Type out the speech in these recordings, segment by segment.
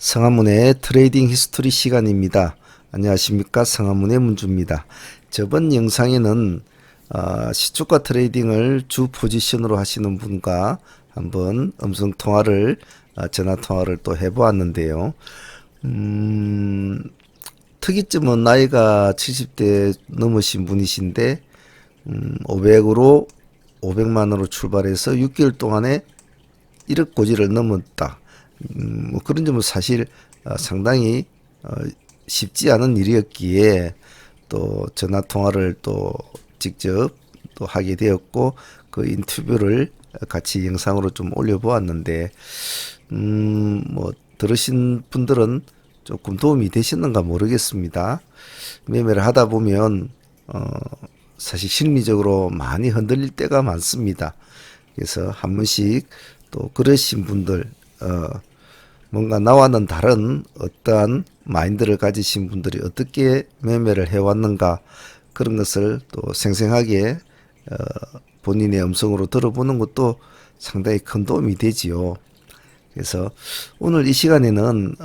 성한문의 트레이딩 히스토리 시간입니다. 안녕하십니까, 성한문의 문주입니다. 저번 영상에는 시초가 트레이딩을 주 포지션으로 하시는 분과 한번 음성 통화를 전화 통화를 또 해보았는데요. 특이점은 나이가 70대 넘으신 분이신데 500으로 500만으로 출발해서 6개월 동안에 1억 고지를 넘었다. 뭐 그런 점은 사실 상당히 쉽지 않은 일이었기에 또 전화 통화를 또 직접 또 하게 되었고, 그 인터뷰를 같이 영상으로 좀 올려보았는데 뭐 들으신 분들은 조금 도움이 되셨는가 모르겠습니다. 매매를 하다 보면 사실 심리적으로 많이 흔들릴 때가 많습니다. 그래서 한 번씩 또 그러신 분들, 뭔가 나와는 다른 어떠한 마인드를 가지신 분들이 어떻게 매매를 해왔는가, 그런 것을 또 생생하게 본인의 음성으로 들어보는 것도 상당히 큰 도움이 되지요. 그래서 오늘 이 시간에는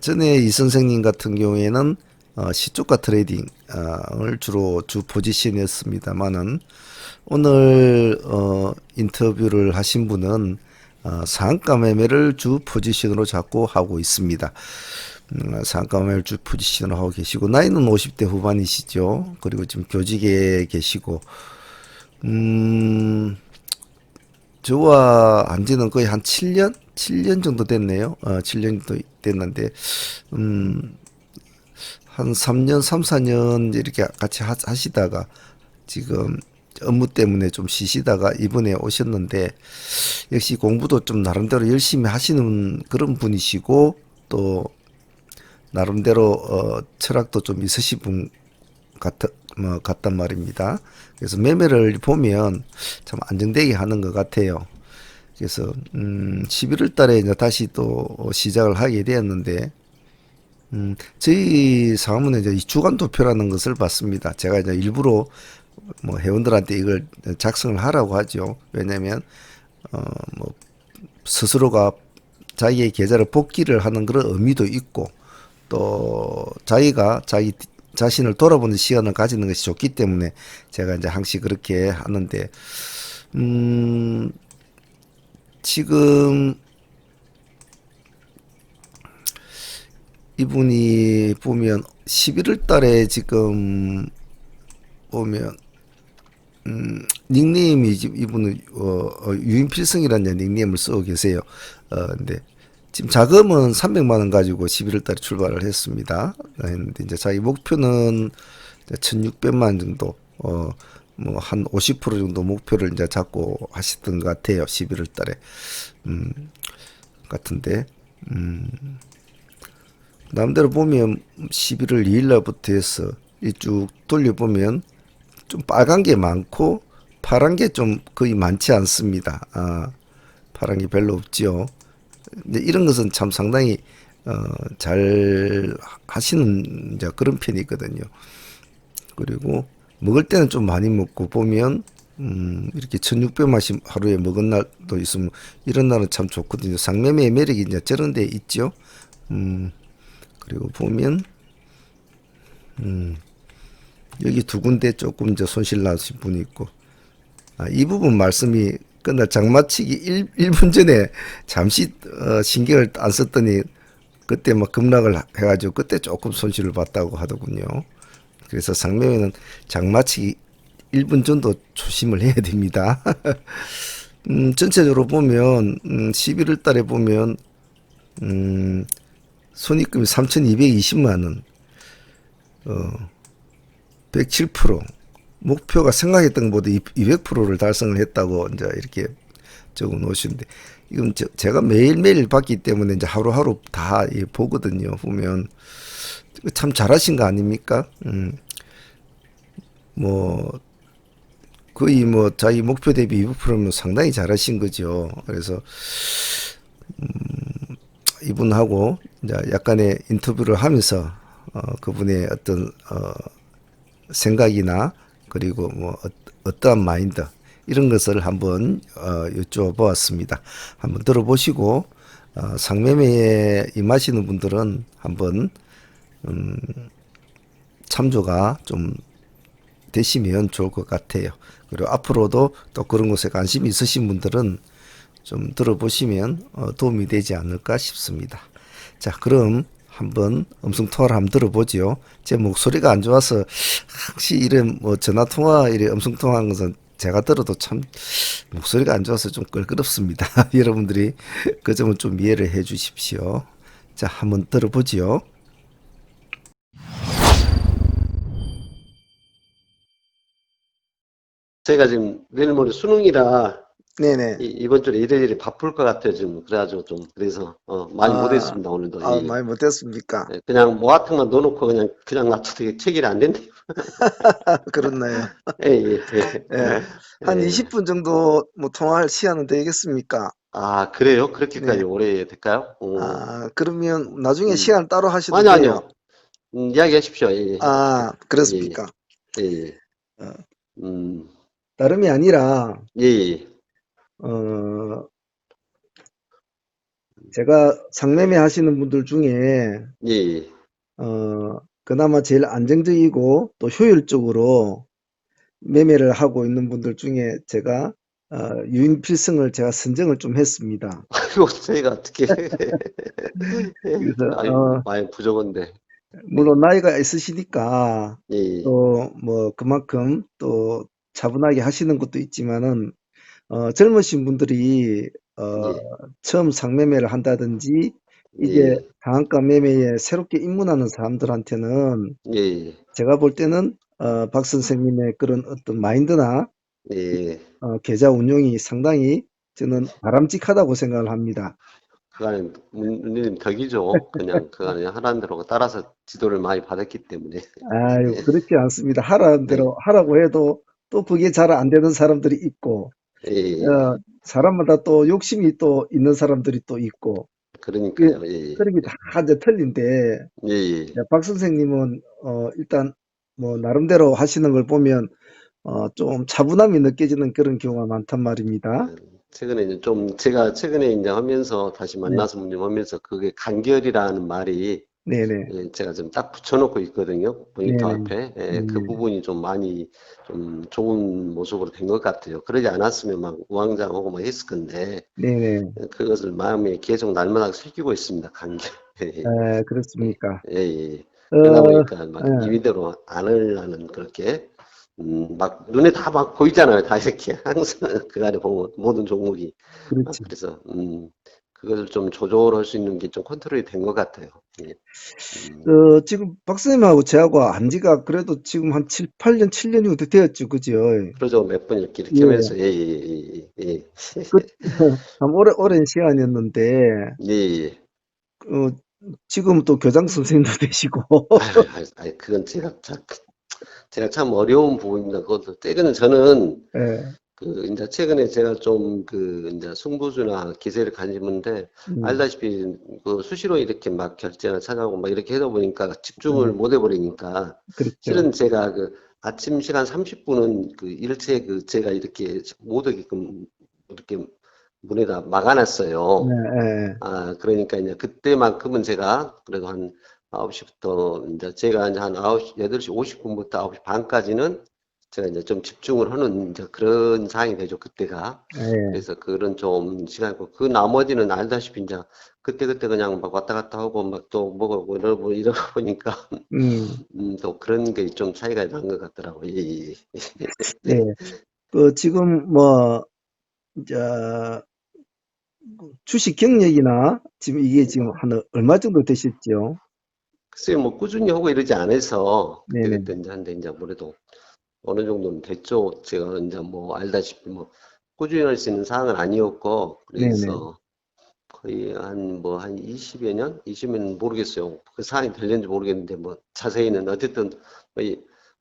전에 이 선생님 같은 경우에는 시초가 트레이딩을 주로 주 포지션이었습니다만은, 오늘 인터뷰를 하신 분은 상한가 매매를 주 포지션으로 자꾸 하고 있습니다. 상한가 매매를 주 포지션으로 하고 계시고, 나이는 50대 후반이시죠. 그리고 지금 교직에 계시고, 저와 안지는 거의 한 7년 정도 됐네요. 7년 정도 됐는데, 한 3년, 3, 4년 이렇게 같이 하시다가 지금 업무 때문에 좀 쉬시다가 이번에 오셨는데, 역시 공부도 좀 나름대로 열심히 하시는 그런 분이시고, 또 나름대로 철학도 좀 있으신 분 같단 말입니다. 그래서 매매를 보면 참 안정되게 하는 것 같아요. 그래서 11월 달에 이제 다시 또 시작을 하게 되었는데, 저희 상무는 이제 이 주간 도표라는 것을 봤습니다. 제가 이제 일부러 뭐 회원들한테 이걸 작성을 하라고 하죠. 왜냐면 뭐 스스로가 자기의 계좌를 복귀를 하는 그런 의미도 있고, 또 자기가 자기 자신을 돌아보는 시간을 가지는 것이 좋기 때문에 제가 이제 항상 그렇게 하는데, 지금 이분이 보면 11월 달에 지금 보면 닉네임이 지금 이분은 유인필승이라는 닉네임을 쓰고 계세요. 근데 지금 자금은 300만 원 가지고 11월 달에 출발을 했습니다. 근데 이제 자기 목표는 1,600만 원 정도, 뭐 한 50% 정도 목표를 이제 잡고 하셨던 것 같아요. 11월 달에 같은데, 남대로 보면 11월 2일 날부터 해서 이 쭉 돌려보면 좀 빨간 게 많고 파란 게 좀 거의 많지 않습니다. 파란 게 별로 없죠. 근데 이런 것은 참 상당히 잘 하시는 이제 그런 편이거든요. 그리고 먹을 때는 좀 많이 먹고 보면 이렇게 1,600만씩 하루에 먹은 날도 있으면 이런 날은 참 좋거든요. 상매매의 매력이 이제 저런 데 있죠. 그리고 보면 여기 두 군데 조금 이제 손실 나신 분이 있고, 이 부분 말씀이 끝날 장마치기 1분 전에 잠시 신경을 안 썼더니 그때 막 급락을 해가지고 그때 조금 손실을 봤다고 하더군요. 그래서 상매매는 장마치기 1분 전도 조심을 해야 됩니다. 전체적으로 보면 11월 달에 보면 손익금이 3,220만 원, 107%, 목표가 생각했던 것보다 200%를 달성을 했다고 이제 이렇게 적어 놓으시는데, 이건 제가 매일매일 봤기 때문에 이제 하루하루 다 보거든요. 보면 참 잘하신 거 아닙니까? 뭐 거의 뭐 자기 목표 대비 200%면 상당히 잘하신 거죠. 그래서 이분하고 이제 약간의 인터뷰를 하면서 그분의 어떤 생각이나, 그리고 뭐 어떠한 마인드, 이런 것을 한번 여쭤보았습니다. 한번 들어보시고 상매매에 임하시는 분들은 한번 참조가 좀 되시면 좋을 것 같아요. 그리고 앞으로도 또 그런 곳에 관심이 있으신 분들은 좀 들어보시면 도움이 되지 않을까 싶습니다. 자, 그럼 한번 음성 통화를 한번 들어보죠. 제 목소리가 안 좋아서 혹시 이런 뭐 전화 통화 이래 음성 통화한 것은 제가 들어도 참 목소리가 안 좋아서 좀 껄끄럽습니다. 여러분들이 그 점은 좀 이해를 해 주십시오. 자, 한번 들어보지요. 제가 지금 내일 모레 수능이라 네네. 이번 주에 일요일이 바쁠 것 같아요, 지금. 그래가지고 좀, 그래서, 많이 아, 못했습니다, 오늘도. 예, 예. 많이 못했습니까? 예, 그냥 뭐 같은 거 넣어놓고 그냥 놔둬도 체결이 안 된대요. 그렇나요? 예, 예, 예. 예. 한 예. 20분 정도 뭐 통화할 시간은 되겠습니까? 아, 그래요? 그렇게까지 네. 오래 될까요? 그러면 나중에 음. 시간 따로 하셔도 아니요, 돼요. 아니요. 이야기하십시오. 예, 예. 예, 예. 그렇습니까? 예, 예. 어, 음, 다름이 아니라, 예, 예. 어, 제가 상매매 하시는 분들 중에, 예, 예. 그나마 제일 안정적이고 또 효율적으로 매매를 하고 있는 분들 중에 제가, 유인필승을 제가 선정을 좀 했습니다. 아이고, 저희가 어떻게. 예. 그래서, 아유, 많이 부족한데. 예, 물론 나이가 있으시니까 예, 예. 또 뭐 그만큼 또 차분하게 하시는 것도 있지만은 젊으신 분들이 어, 예. 처음 상매매를 한다든지 이제 예, 상한가 매매에 새롭게 입문하는 사람들한테는 예, 제가 볼 때는 박 선생님의 그런 어떤 마인드나 예. 계좌 운용이 상당히 저는 바람직하다고 생각을 합니다. 그간은 문님 덕이죠. 그냥 그간에 하라는 대로 따라서 지도를 많이 받았기 때문에. 아유, 그렇지 않습니다. 하라는 네. 대로 하라고 해도 또 그게 잘 안 되는 사람들이 있고, 예, 사람마다 또 욕심이 또 있는 사람들이 또 있고, 그, 그러니까요. 예, 그런 게 다 이제 틀린데, 예, 예. 박 선생님은, 일단, 뭐, 나름대로 하시는 걸 보면, 좀 차분함이 느껴지는 그런 경우가 많단 말입니다. 그 최근에 이제 좀 제가 최근에 이제 하면서 다시 네, 만나서 문님 하면서 그게 간결이라는 말이 네네, 예, 제가 좀 딱 붙여놓고 있거든요. 모니터 네네, 앞에. 예, 그 네, 부분이 좀 많이 좀 좋은 모습으로 된 것 같아요. 그러지 않았으면 막 우왕좌왕하고 막 했을 건데 네네, 그것을 마음에 계속 날마다 새기고 있습니다. 관계. 예, 그렇습니까? 예, 예. 어, 그러다 보니까 막 예, 임의대로 안 하려는 그렇게, 막 눈에 다 막 보이잖아요. 다 이렇게 항상 그 안에 보면 모든 종목이. 그렇지. 그래서, 그것을 좀 조절할 수 있는 게 좀 컨트롤이 된 것 같아요. 예, 음, 지금 박사님하고 저하고 안 지가 그래도 지금 한 7, 8년, 7년 정도 되었죠. 그죠? 그러죠. 몇 번 이렇게 예. 하면서, 예, 예, 예, 예, 그, 참 오랜 시간이었는데, 예, 예. 어, 지금 또 교장 선생님도 되시고, 그건 제가 참 어려운 부분입니다. 그것도 때로는 저는 예, 이제 최근에 제가 좀 이제 승부주나 기세를 가지는데 음, 알다시피 그 수시로 이렇게 막 결제나 찾아오고 막 이렇게 하다 보니까 집중을 예, 못 해버리니까 그렇죠. 실은 제가 아침 시간 30분은 일체 제가 이렇게 못 오게끔 이렇게 문에다 네, 막아놨어요. 예, 아, 그러니까 이제 그때만큼은 제가 그래도 한 9시부터 이제 제가 이제 한 9시, 8시 50분부터 9시 반까지는 제가 이제 좀 집중을 하는 이제 그런 상황이 되죠, 그때가. 예, 그래서 그런 좀 시간이고, 그 나머지는 알다시피 이제 그때그때 그냥 막 왔다 갔다 하고 막 또 뭐고 이러다 보니까, 음, 또 그런 게 좀 차이가 난 것 같더라고요. 예, 예. 예. 지금 뭐, 저, 주식 경력이나 지금 이게 지금 한 얼마 정도 되셨죠? 글쎄요, 뭐 꾸준히 하고 이러지 않아서 네네, 그때그때 이제 한데 이제 아무래도 어느 정도는 됐죠. 제가 이제 뭐 알다시피 뭐 꾸준히 할 수 있는 상황은 아니었고 네네, 그래서 거의 한 20여 년? 20년 모르겠어요. 그 상황이 될는지 모르겠는데 뭐 자세히는 어쨌든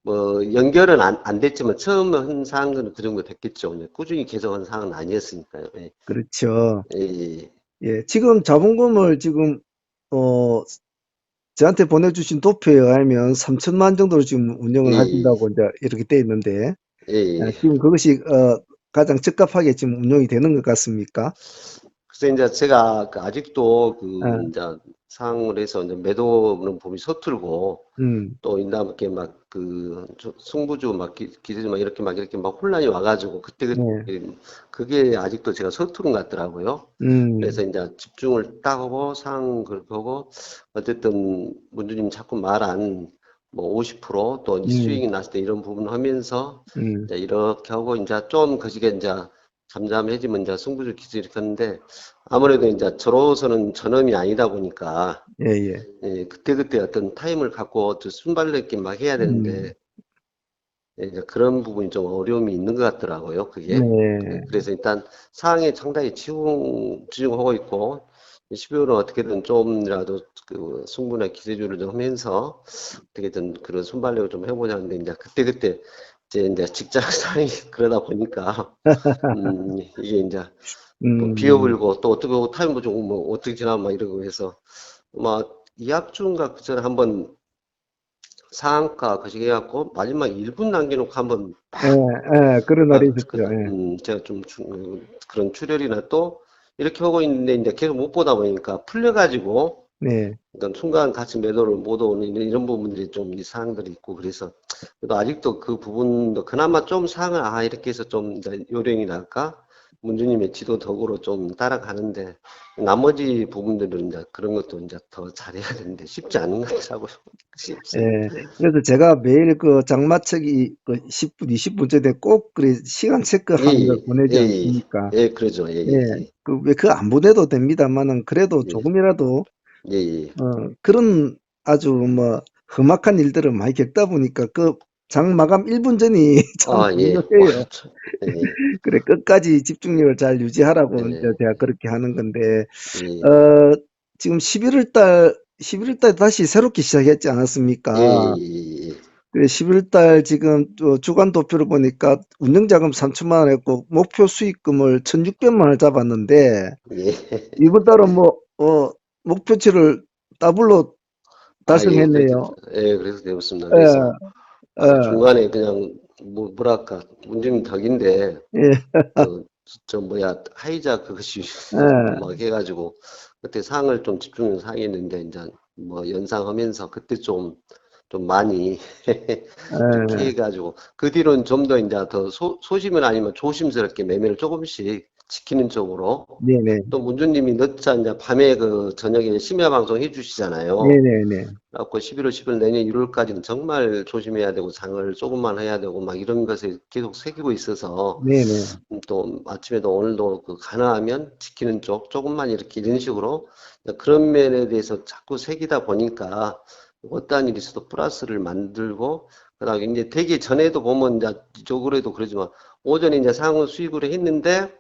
뭐 연결은 안 됐지만 처음 한 상황은 그 정도 됐겠죠. 이제 꾸준히 개정한 상황은 아니었으니까요. 예. 그렇죠. 예, 예. 예, 지금 자본금을 지금, 어, 저한테 보내주신 도표에 의하면 3천만 정도로 지금 운영을 예, 하신다고 이제 이렇게 돼 있는데, 예, 예. 지금 그것이 가장 적합하게 지금 운영이 되는 것 같습니까? 그래서 이제 제가 그 아직도 그 아, 이제 상황을 해서 이제 매도는 보이 서툴고 음, 또 이렇게 막 그 승부주 막 기세주 막 이렇게 막 혼란이 와가지고 그때 네, 그게 아직도 제가 서투른 것 같더라고요. 그래서 음, 이제 집중을 딱 하고 상황을 보고 어쨌든 문주님 자꾸 말한 뭐 50%또 음, 수익이 났을 때 이런 부분 하면서 음, 이제 이렇게 하고 이제 좀 그시게 이제 잠잠해지면 이제 승부주 기술 이렇게 하는데 아무래도 이제 저로서는 전업이 아니다 보니까 예, 예, 예, 그때그때 어떤 타임을 갖고 좀 순발력 있게 막 해야 음, 되는데 예, 이제 그런 부분이 좀 어려움이 있는 것 같더라고요, 그게. 네, 그래서 일단 상황에 상당히 집중하고 있고, 12월은 어떻게든 좀이라도 그 승부나 기세주를 좀 하면서 어떻게든 그런 순발력을 좀 해보자 하는데, 이제 그때그때 이제 직장 상황이 그러다 보니까, 이게 이제 뭐 음, 비어불고 또 어떻게 타임도 조금 뭐 어떻게 지나면 막 이러고 해서, 막 이합주인가 그 전에 한번 상한가 거시기 해갖고 마지막 1분 남겨놓고 한번 예, 예, 그런 날이 있었죠. 예, 제가 좀 그런 출혈이나 또 이렇게 하고 있는데 이제 계속 못 보다 보니까 풀려가지고 네, 그러니까 순간 같이 매도를 못 오는 이런 부분들이 좀 이 사항들이 있고 그래서 그래도 아직도 그 부분도 그나마 좀 상을 이렇게 해서 좀 이제 요령이 날까 문주님의 지도 덕으로 좀 따라가는데 나머지 부분들은 이제 그런 것도 이제 더 잘해야 되는데 쉽지 않은 것 같더라고요. 쉽지. 예. 그래서 제가 매일 그 장마책이 그 10분, 20분째 돼꼭 그래 시간 예, 체크하는 걸 예, 보내지 예, 않습니까? 예, 그러죠. 예, 예, 예, 예, 그 왜 그 안 보내도 됩니다만은 그래도 예, 조금이라도 예, 예. 그런 아주 뭐 험악한 일들을 많이 겪다 보니까 그 장 마감 1분 전이 참 예, 와, 중요해요. 참, 예, 그래 끝까지 집중력을 잘 유지하라고 이제 예, 제가 그렇게 하는 건데 예, 어 지금 11월 달 다시 새롭게 시작했지 예, 않았습니까? 예, 예, 그래 11월 달 지금 주간 도표를 보니까 운영자금 3천만 원 했고 목표 수익금을 1,600만 원을 잡았는데 예, 예. 이번 달은 뭐 목표치를 더블로 예, 그래도, 달성했네요. 예, 그래서 되었습니다. 그래서, 예, 예, 중간에 그냥, 뭐랄까, 문제는 덕인데, 예, 하이자 그것이 또 예, 막 해가지고, 그때 상을 좀 집중해서 상했는데, 이제, 뭐, 연상하면서 그때 좀 많이, 좀 예, 피해가지고, 그 뒤로는 좀 더 이제 더 소심은 아니면 조심스럽게 매매를 조금씩 지키는 쪽으로, 네네, 또 문주님이 늦자 이제 밤에 그 저녁에 심야 방송 해주시잖아요. 네네네, 그래갖고 11월 10일 내년 1월까지는 정말 조심해야 되고 장을 조금만 해야 되고 막 이런 것에 계속 새기고 있어서 네네, 또 아침에도 오늘도 그 가능하면 지키는 쪽 조금만 이렇게 이런 식으로 그런 면에 대해서 자꾸 새기다 보니까 어떠한 일이 있어도 플러스를 만들고 그다음에 이제 되기 전에도 보면 이제 이쪽으로도 그러지만 오전에 이제 상을 수익으로 했는데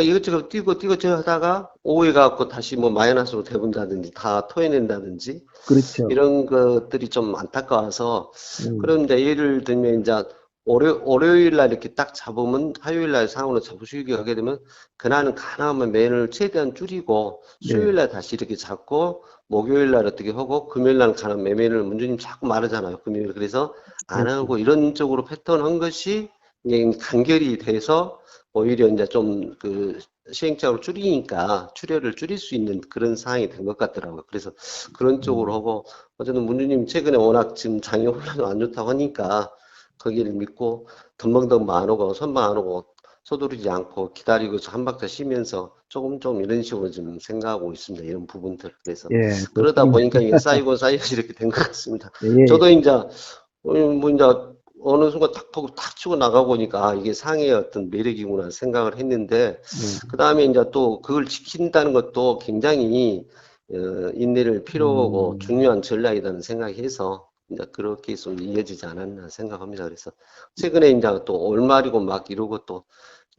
이것저것 뛰고 저 하다가 오후에 가갖고 다시 뭐 마이너스로 돼본다든지 다 토해낸다든지 그렇죠. 이런 것들이 좀 안타까워서 음, 그런데 예를 들면 이제 월요일 날 이렇게 딱 잡으면 화요일 날 상으로 잡고 수익이 가게 되면 그날은 가능하면 매를 최대한 줄이고 네, 수요일 날 다시 이렇게 잡고 목요일 날 어떻게 하고 금요일 날 가는 매매를 문주님 자꾸 말하잖아요. 금요일 그래서 안 그렇죠. 하고 이런 쪽으로 패턴 한 것이 이제 간결이 돼서 오히려 이제 좀 그 시행착오를 줄이니까 출혈을 줄일 수 있는 그런 상황이 된 것 같더라고요. 그래서 그런 쪽으로 음, 하고 어쨌든 문주님 최근에 워낙 지금 장이 혼란이 안 좋다고 하니까 거기를 믿고 덤벙덤벙 안 오고 선방 안 오고 서두르지 않고 기다리고 한 박자 쉬면서 조금 이런 식으로 좀 생각하고 있습니다. 이런 부분들. 그래서 예, 그러다 좋습니다. 보니까 이게 쌓이고 이렇게 된 것 같습니다. 예, 저도 이제 뭐 이제 어느 순간 탁 보고 탁 치고 나가 보니까 이게 상해의 어떤 매력이구나 생각을 했는데 그 다음에 이제 또 그걸 지킨다는 것도 굉장히 인내를 필요하고 음, 중요한 전략이라는 생각이 해서 이제 그렇게 좀 이어지지 않았나 생각합니다. 그래서 최근에 이제 또 올말이고 막 이러고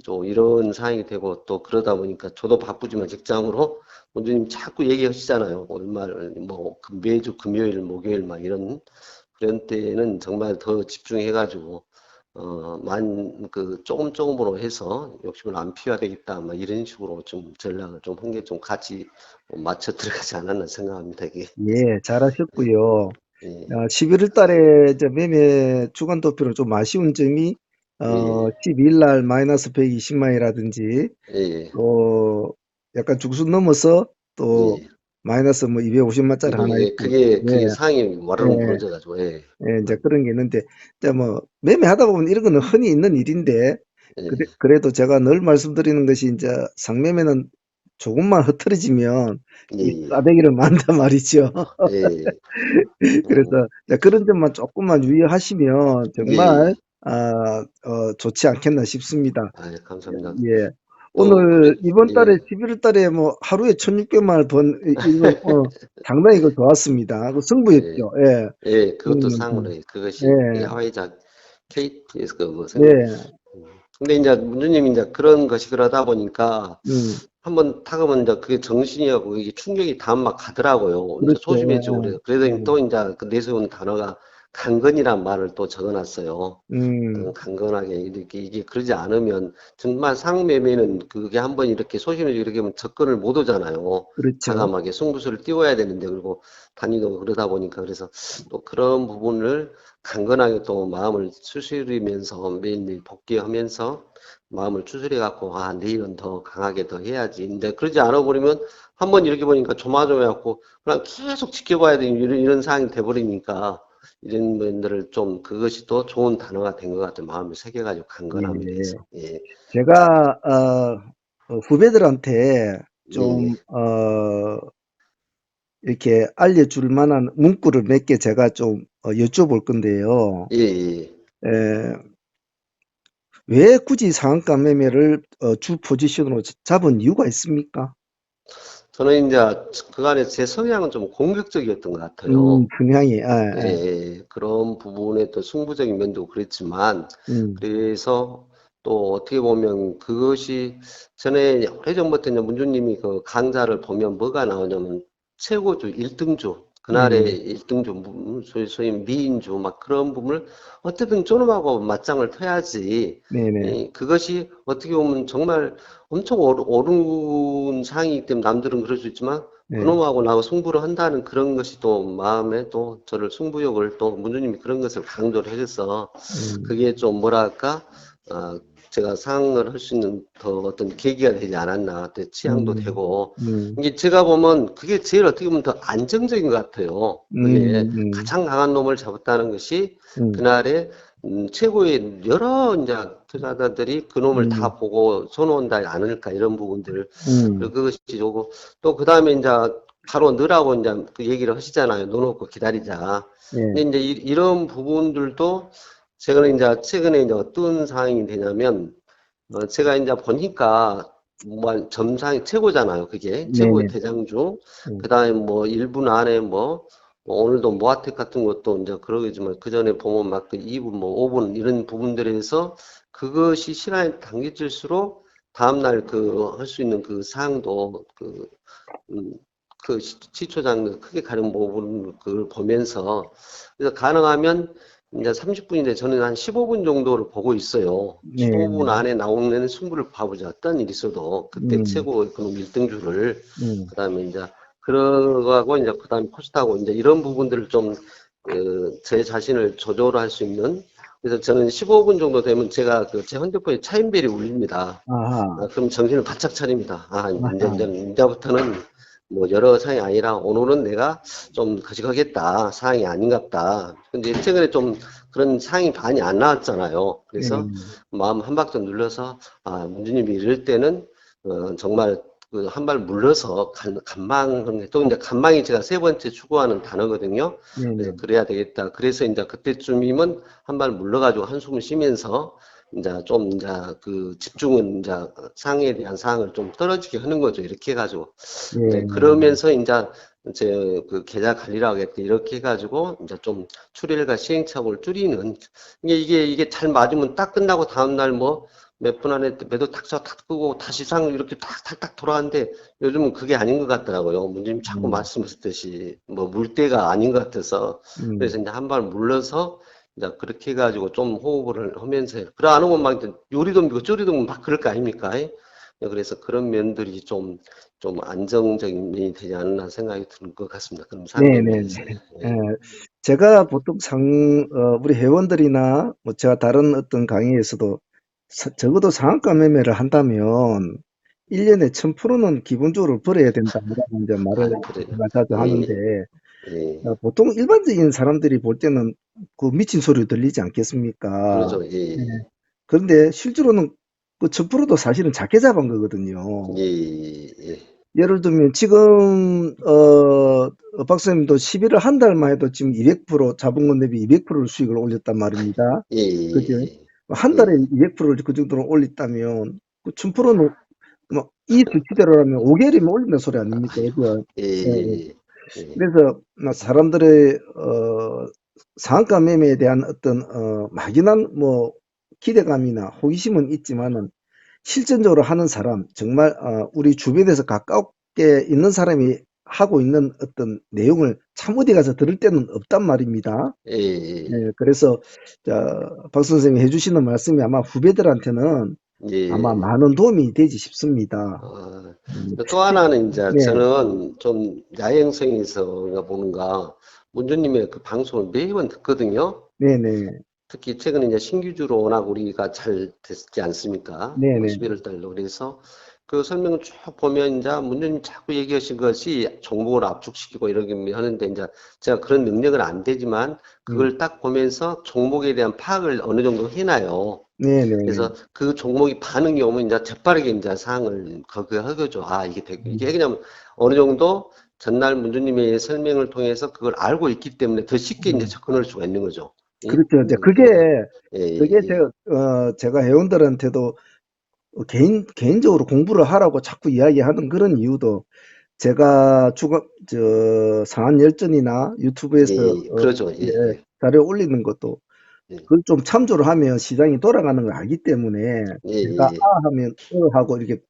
또 이런 상황이 되고 또 그러다 보니까 저도 바쁘지만 직장으로 원주님 자꾸 얘기하시잖아요. 올말 뭐 매주 금요일 목요일 막 이런 그런 때는 정말 더 집중해가지고 조금으로 해서 욕심을 안 피워야 되겠다, 막 이런 식으로 좀 전략을 좀 한 게 좀 같이 맞춰 들어가지 않았나 생각합니다, 이게. 예, 잘하셨고요. 예, 11월 달에 이제 매매 주간 도표로 좀 아쉬운 점이 예, 12일 날 마이너스 120만이라든지 예, 또 약간 죽순 넘어서 또 예. 마이너스 뭐 250만짜리 그리고 하나 예, 있고, 그게 예, 상이 와르르 예, 무너져가지고, 예. 예, 이제 그런 게 있는데, 이제 뭐, 매매하다 보면 이런 거는 흔히 있는 일인데, 예. 그래도 제가 늘 말씀드리는 것이 이제 상매매는 조금만 흐트러지면 예. 이 예. 꽈배기를 만단 말이죠. 예. 그래서 이제 그런 점만 조금만 유의하시면 예. 예. 정말, 좋지 않겠나 싶습니다. 아, 예, 감사합니다. 예. 또, 오늘 이번 달에 예. 11월 달에 뭐 하루에 1,600만 원 번, 이거, 상당히 이거 좋았습니다. 그 예. 승부였죠. 예. 예, 그것도 음, 상으로 해. 그것이 예. 야외작 KT에서 그뭐 생각. 네. 근데 이제 문주님 이제 그런 것이 그러다 보니까 음, 한번 타가면 이제 그게 정신이하고 이게 충격이 다음 막 가더라고요. 이제 소심해지고 그렇죠. 그래요. 그래서 예. 또 이제 그 내세운 단어가 강건이란 말을 또 적어놨어요. 강건하게 이렇게 이게 그러지 않으면 정말 상매매는 그게 한번 이렇게 소심해지고 이렇게 하면 접근을 못 오잖아요. 그렇죠. 과감하게 승부수를 띄워야 되는데 그리고 단위도 그러다 보니까 그래서 또 그런 부분을 강건하게 또 마음을 추스리면서 매일매일 복귀하면서 마음을 추스려 갖고 아 내일은 더 강하게 더 해야지. 근데 그러지 않아 버리면 한번 이렇게 보니까 조마조마해갖고 그냥 계속 지켜봐야 되는 이런 상황이 돼버리니까 이런 분들을 좀 그것이 또 좋은 단어가 된 것 같아요. 마음을 새겨가지고 강건함에 예. 대해서. 예, 제가, 후배들한테 예, 좀, 이렇게 알려줄 만한 문구를 몇 개 제가 좀, 여쭤볼 건데요. 예, 예. 에, 왜 굳이 상한가 매매를, 주 포지션으로 잡은 이유가 있습니까? 저는 이제 그간에 제 성향은 좀 공격적이었던 것 같아요. 성향이, 예, 예. 그런 부분에 또 승부적인 면도 그랬지만, 음, 그래서 또 어떻게 보면 그것이 전에 오래전부터 이제 문주님이 그 강좌를 보면 뭐가 나오냐면 최고주, 1등주, 그날의 음, 1등주, 소위 미인주, 막 그런 부분을 어떻게든 쪼놈하고 맞짱을 펴야지. 네네, 그것이 어떻게 보면 정말 엄청 어려운 상황이기 때문에 남들은 그럴 수 있지만 네, 그놈하고 나하고 승부를 한다는 그런 것이 또 마음에 또 저를 승부욕을 또 문주님이 그런 것을 강조를 해줘서 음, 그게 좀 뭐랄까 어, 제가 상을 할 수 있는 더 어떤 계기가 되지 않았나 또 취향도 음, 되고 음, 이게 제가 보면 그게 제일 어떻게 보면 더 안정적인 것 같아요. 그게 음, 가장 강한 놈을 잡았다는 것이 음, 그날의 최고의 여러 이제 투자자들이 그 놈을 음, 다 보고 손온다 않을까 이런 부분들 음, 그리고 그것이 오고 또 그 다음에 이제 바로 넣으라고 이제 그 얘기를 하시잖아요. 넣어놓고 기다리자. 예, 근데 이제 이런 부분들도 제가 이제 최근에 이제 어떤 상황이 되냐면 제가 이제 보니까 뭐 점상이 최고잖아요. 그게 최고 네네, 대장주. 음, 그다음에 뭐 1분 안에 뭐 오늘도 모아텍 같은 것도 이제 그러겠지만 그 전에 보면 막 그 2분 뭐 5분 이런 부분들에서 그것이 시간이 당겨질수록 다음날 그 할 수 있는 그 사항도 음, 그 시초장 크게 가는 부분 그걸 보면서 그래서 가능하면 이제 30분인데 저는 한 15분 정도를 보고 있어요. 네네, 15분 안에 나오는 승부를 봐보자. 어떤 일이 있어도 그때 음, 최고 그놈 1등주를 음, 그다음에 이제 그러고 이제 그다음에 코스트하고 이제 이런 부분들을 좀 제 자신을 조절할 수 있는 그래서 저는 15분 정도 되면 제가 그 제 핸드폰에 차인벨이 울립니다. 아하, 그럼 정신을 바짝 차립니다. 아, 아하, 이제부터는 뭐 여러 사항이 아니라 오늘은 내가 좀 거식하겠다. 사항이 아닌갑다. 근데 최근에 좀 그런 사항이 많이 안 나왔잖아요. 그래서 예, 마음 한 박자 눌러서 아, 문주님이 이럴 때는 정말 그 한 발 물러서 간망, 또 이제 간망이 제가 세 번째 추구하는 단어거든요. 그래서 네네, 그래야 되겠다. 그래서 이제 그때쯤이면 한 발 물러가지고 한숨을 쉬면서 이제 좀 이제 그 집중은 이제 상에 대한 사항을 좀 떨어지게 하는 거죠. 이렇게 해가지고 이제 예, 그러면서 이제 제 그 계좌 관리라고 하겠다 이렇게 해가지고 이제 좀 출혈과 시행착오를 줄이는 이게 잘 맞으면 딱 끝나고 다음날 뭐 몇 분 안에 매도 탁 끄고 다시 상 이렇게 탁탁탁 돌아가는데 요즘은 그게 아닌 것 같더라고요. 문님 자꾸 음, 말씀하셨듯이 뭐 물때가 아닌 것 같아서 음, 그래서 이제 한 발 물러서 이제 그렇게 해가지고 좀 호흡을 하면서 해요. 그래 안 하면 막 요리도 미고 쪼리도 막 그럴 거 아닙니까? 그래서 그런 면들이 좀 안정적인 면이 되지 않나 생각이 드는 것 같습니다. 그럼 네네네. 상매매에서. 예, 예. 제가 보통 우리 회원들이나 뭐 제가 다른 어떤 강의에서도 적어도 상한가 매매를 한다면 1년에 1000%는 기본적으로 벌어야 된다라고 이제 말을 아, 그래요. 제가 자주 예, 하는데, 예, 보통 일반적인 사람들이 볼 때는 그 미친 소리 들리지 않겠습니까? 그러죠. 예, 네. 그런데 실제로는 그 1000%도 사실은 작게 잡은 거거든요. 예, 예, 예를 들면 지금 박사님도 11월 한 달만 해도 지금 200% 자본금 대비 200%를 수익을 올렸단 말입니다. 예, 그죠? 예, 한 달에 예, 200%를 그 정도로 올렸다면 그 1000%는 뭐이 수치대로라면 5개월이면 올린다는 소리 아닙니까? 그죠? 예, 예, 예. 예, 예, 그래서 사람들의 상한가 매매에 대한 어떤 막연한 뭐 기대감이나 호기심은 있지만은 실전적으로 하는 사람, 정말 우리 주변에서 가깝게 있는 사람이 하고 있는 어떤 내용을 참 어디 가서 들을 때는 없단 말입니다. 예, 예, 네, 그래서 박 선생님이 해주시는 말씀이 아마 후배들한테는 아마 예. 많은 도움이 되지 싶습니다. 아, 음, 또 하나는 이제 네, 저는 좀 야행성이 있어가 보는가 문주님의 그 방송을 매번 듣거든요. 네, 네, 특히 최근에 이제 신규주로 워낙 우리가 잘 됐지 않습니까? 네, 뭐 네, 11월 달로 그래서 그 설명을 쭉 보면 이제 문주님 자꾸 얘기하신 것이 종목을 압축시키고 이러긴 하는데 이제 제가 그런 능력은 안 되지만 음, 그걸 딱 보면서 종목에 대한 파악을 어느 정도 해놔요. 네, 네, 네. 그래서 그 종목이 반응이 오면 이제 재빠르게 이제 사항을 거기에 하죠. 아, 이게 음, 그냥 어느 정도 전날 문주님의 설명을 통해서 그걸 알고 있기 때문에 더 쉽게 이제 음. 접근할 수가 있는 거죠. 예? 그렇죠. 이제 예, 예, 그게 예, 제가 회원들한테도 개인적으로 공부를 하라고 자꾸 이야기하는 그런 이유도 제가 상한 열전이나 예, 유튜브에서 예, 그러죠. 예, 예, 예, 자료 올리는 것도 예, 그걸 좀 참조를 하면 시장이 돌아가는 걸 알기 때문에 예, 제가 예, 하면 하고 이렇게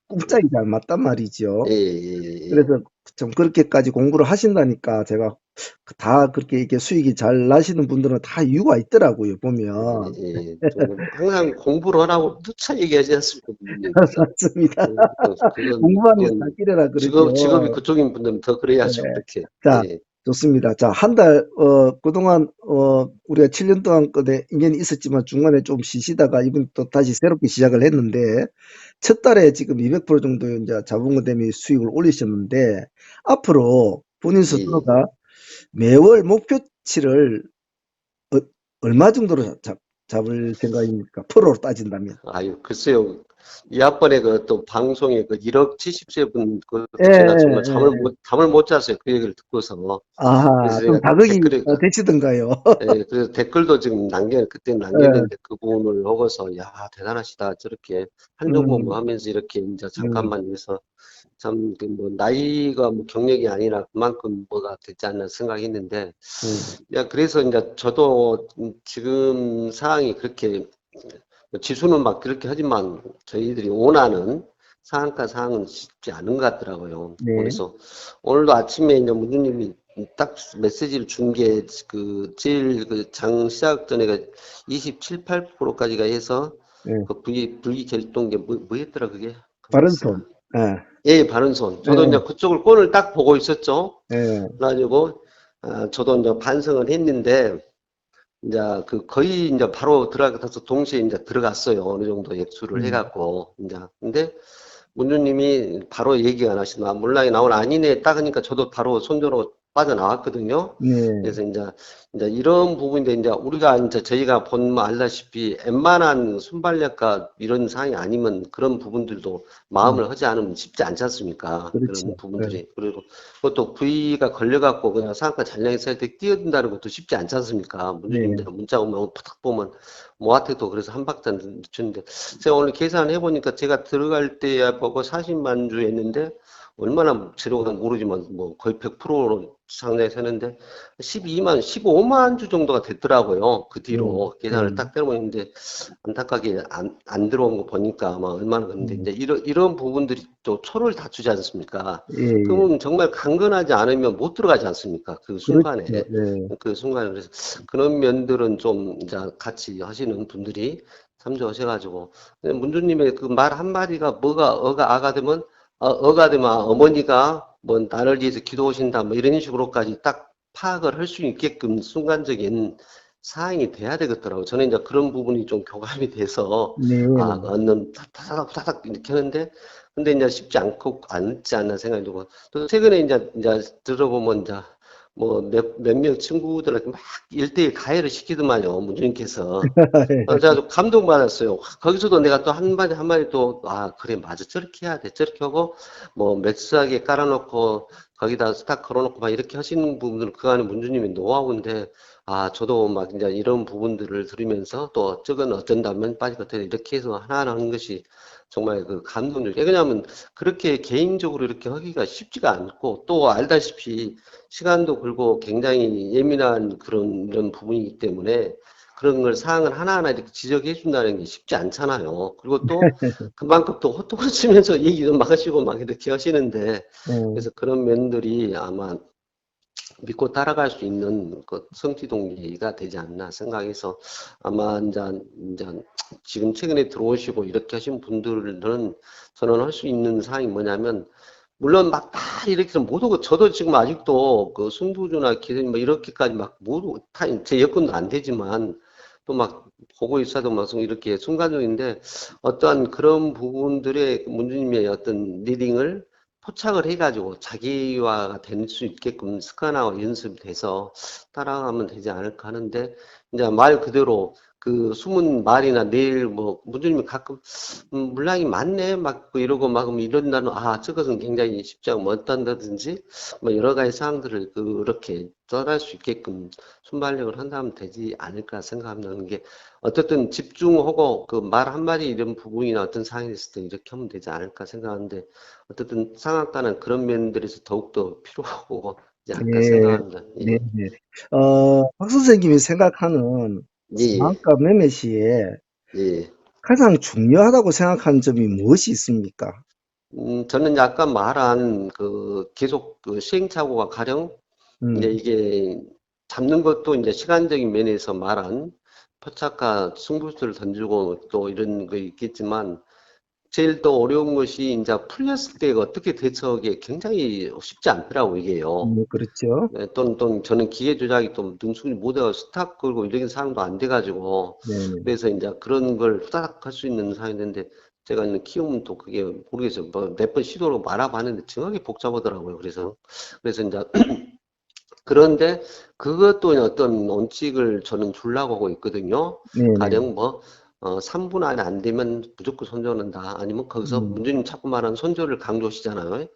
꼼짝이 잘 맞단 예, 말이죠. 예, 예, 그래서 좀 그렇게까지 공부를 하신다니까 제가 다 그렇게 이렇게 수익이 잘 나시는 분들은 다 이유가 있더라고요, 보면. 좀 항상 공부를 하라고 누차 얘기하지 않습니까, 문주님? 그래서 맞습니다. 공부하는 게 살 그건 길이라 직업이 그러죠. 그쪽인 분들은 더 네. 그래야죠, 그렇게. 자, 예, 좋습니다. 자, 한 달, 그동안, 우리가 7년 동안 끝에 인연이 있었지만 중간에 좀 쉬시다가 이번 또 다시 새롭게 시작을 했는데, 첫 달에 지금 200% 정도 이제 자본금 대비 수익을 올리셨는데, 앞으로 본인 예. 스스로가 매월 목표치를 어- 얼마 정도로 잡을 생각입니까? 프로로 따진다면. 아유, 글쎄요. 이 앞번에 그 또 방송에 그 1억 70세 분, 예, 그것도 제가 정말 예, 예. 잠을 못 잤어요. 그 얘기를 듣고서. 아하, 그래서 좀 제가 자극이 댓글에, 되시던가요? 예, 그래서 댓글도 지금 그때 예, 남겼는데 그 부분을 보고서, 야, 대단하시다. 저렇게 한 종목 뭐 음, 하면서 이렇게 이제 음, 잠깐만 해서 참, 그 뭐, 나이가 뭐 경력이 아니라 그만큼 뭐가 되지 않나 생각했는데, 음, 야, 그래서 이제 저도 지금 상황이 그렇게 지수는 막 그렇게 하지만 저희들이 원하는 상한가 상황은 쉽지 않은 것 같더라고요. 네, 그래서 오늘도 아침에 이제 문주님이 딱 메시지를 준 게 그 제일 그 장 시작 전에가 27, 8%까지가 해서 네. 그 불기 결동 게 뭐였더라 그게? 가만 있어. 바른손. 예, 예, 바른손. 저도 이제 예, 그쪽을 권을 딱 보고 있었죠. 예, 그래가지고 저도 이제 반성을 했는데 이제 그 거의 이제 바로 들어가서 동시에 이제 들어갔어요. 어느 정도 액수를 음, 해갖고 이제 근데 문주님이 바로 얘기 안 하시나 몰락이 나온 아니네 딱 하니까 저도 바로 손절로 빠져나왔거든요. 네, 그래서 이제 이런 부분인데 이제 우리가 이제 저희가 본뭐 알다시피 웬만한 순발력과 이런 상황이 아니면 그런 부분들도 음, 마음을 하지 않으면 쉽지 않지 않습니까? 그렇죠. 그런 예, 부분들이 그리고 그것도 부위가 걸려갖고 그냥 상한가 잔량했을 때 뛰어든다는 것도 쉽지 않지 않습니까? 문주님들 네, 문자 오면 탁 보면 모아태도 그래서 한 박자 늦췄는데 제가 오늘 계산해 보니까 제가 들어갈 때야 보고 40만 주 했는데 얼마나 재료가 모르지만 뭐 거의 100%로 상당히 세는데 12만, 15만 주 정도가 됐더라고요. 그 네, 뒤로 계산을 네, 딱 때려보는데 안타깝게 안 들어온 거 보니까 아마 얼마나 그런데 이제 이런 부분들이 또 초를 다투지 않습니까? 예, 예, 그러면 정말 강건하지 않으면 못 들어가지 않습니까? 그 그렇죠. 순간에. 예, 그 순간에 그래서 그런 면들은 좀 이제 같이 하시는 분들이 참조하셔가지고 문주님의 그 말 한마디가 뭐가 어가 되면 어가 되면 어머니가 뭐 나를 위해서 기도하신다 뭐 이런 식으로까지 딱 파악을 할 수 있게끔 순간적인 사항이 돼야 되겠더라고요. 저는 이제 그런 부분이 좀 교감이 돼서 네, 얻는 타닥타닥 이렇게 하는데 근데 이제 쉽지 않지 않나 생각이 들고, 또 최근에 이제 들어보면 이제 뭐 몇몇 친구들한테 막 1대1 가해를 시키더만요, 문주님께서. 제가 좀 감동받았어요. 거기서도 내가 또 한마디 또, 아, 그래, 맞아. 저렇게 해야 돼. 저렇게 하고, 뭐, 맥스하게 깔아놓고, 거기다 스탁 걸어놓고 막 이렇게 하시는 부분들은 그 안에 문주님의 노하우인데, 아, 저도 막 이제 이런 부분들을 들으면서 또 저건 어쩐다면 빠질 것 같아. 이렇게 해서 하나하나 하는 것이 정말 그 감동적. 왜냐하면 그렇게 개인적으로 이렇게 하기가 쉽지가 않고, 또 알다시피 시간도 걸고 굉장히 예민한 그런 이런 부분이기 때문에, 그런 걸 사항을 하나하나 이렇게 지적해 준다는 게 쉽지 않잖아요. 그리고 또 그만큼 또 호통을 치면서 얘기도 막 하시고 막 이렇게 하시는데, 음, 그래서 그런 면들이 아마 믿고 따라갈 수 있는 그 성취 동기가 되지 않나 생각해서, 아마 이제 지금 최근에 들어오시고 이렇게 하신 분들은 저는 할 수 있는 사항이 뭐냐면, 물론 막 다 이렇게 해서 못 오고, 저도 지금 아직도 그 승부주나 기술 뭐 이렇게까지 막 모두 다 제 여건도 안 되지만 또 막 보고 있어도 막 이렇게 순간적인데, 어떠한 그런 부분들의 문주님의 어떤 리딩을 포착을 해가지고 자기화가 될 수 있게끔 습관화와 연습돼서 따라가면 되지 않을까 하는데, 이제 말 그대로 그 숨은 말이나 내일 뭐 문주님이 가끔 물량이 많네 막 이러고 막 이런다는, 아 저것은 굉장히 쉽지 않고 못한다든지 뭐 여러 가지 사항들을 그렇게 떠날 수 있게끔 순발력을 한다면 되지 않을까 생각하는 게, 어쨌든 집중하고 그 말 한마디 이런 부분이나 어떤 상황이 있을 때 이렇게 하면 되지 않을까 생각하는데, 어쨌든 상학과는 그런 면들에서 더욱더 필요하고 이지 않을까 예, 생각합니다. 네, 예, 네. 박 선생님이 생각하는 예, 상한가 매매 시에 예. 가장 중요하다고 생각하는 점이 무엇이 있습니까? 저는 약간 말한 그 계속 그 시행착오가 가령 이제 음, 이게 잡는 것도 이제 시간적인 면에서 말한 포착과 승부수를 던지고 또 이런 거 있겠지만, 제일 더 어려운 것이 이제 풀렸을 때 어떻게 대처하기 굉장히 쉽지 않더라고 이게요. 그렇죠. 네, 또는 저는 기계 조작이 좀 능숙이 못해서 스탑 걸고 이런 상황도 안 돼가지고, 네네. 그래서 이제 그런 걸 후다닥 할 수 있는 상황인데, 제가 이제 키우면 또 그게 모르겠어요. 뭐 몇 번 시도로 말아봤는데 정확히 복잡하더라고요. 그래서 이제 그런데 그것도 어떤 원칙을 저는 주려고 하고 있거든요. 네네. 가령 뭐 3분 안에 안 되면 무조건 손절한다. 아니면 거기서 음, 문제님 자꾸 말하는 손절을 강조하시잖아요.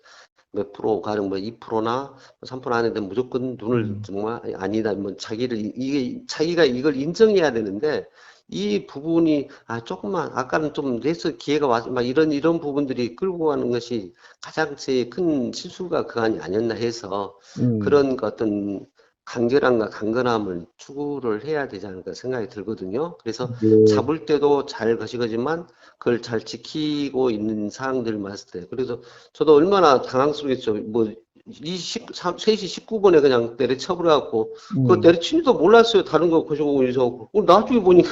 몇 프로 가령 뭐 2%나 3% 안에 되면 무조건 눈을 음, 정말 아니다. 뭐 이게 자기가 이걸 인정해야 되는데, 이 부분이 조금만 아까는 좀 레서 기회가 와서 막 이런 부분들이 끌고 가는 것이 가장 제 큰 실수가 그 안이 아니었나 해서, 음, 그런 그 어떤 간결함과 강건함을 추구를 해야 되지 않을까 생각이 들거든요. 그래서 예, 잡을 때도 잘 것이거지만 그걸 잘 지키고 있는 상황들을 봤을 때, 그래서 저도 얼마나 당황스러웠죠. 뭐, 3시 19분에 그냥 내려쳐버려갖고, 그거 음, 내려치지도 몰랐어요. 다른 거 거시고 있어. 나중에 보니까,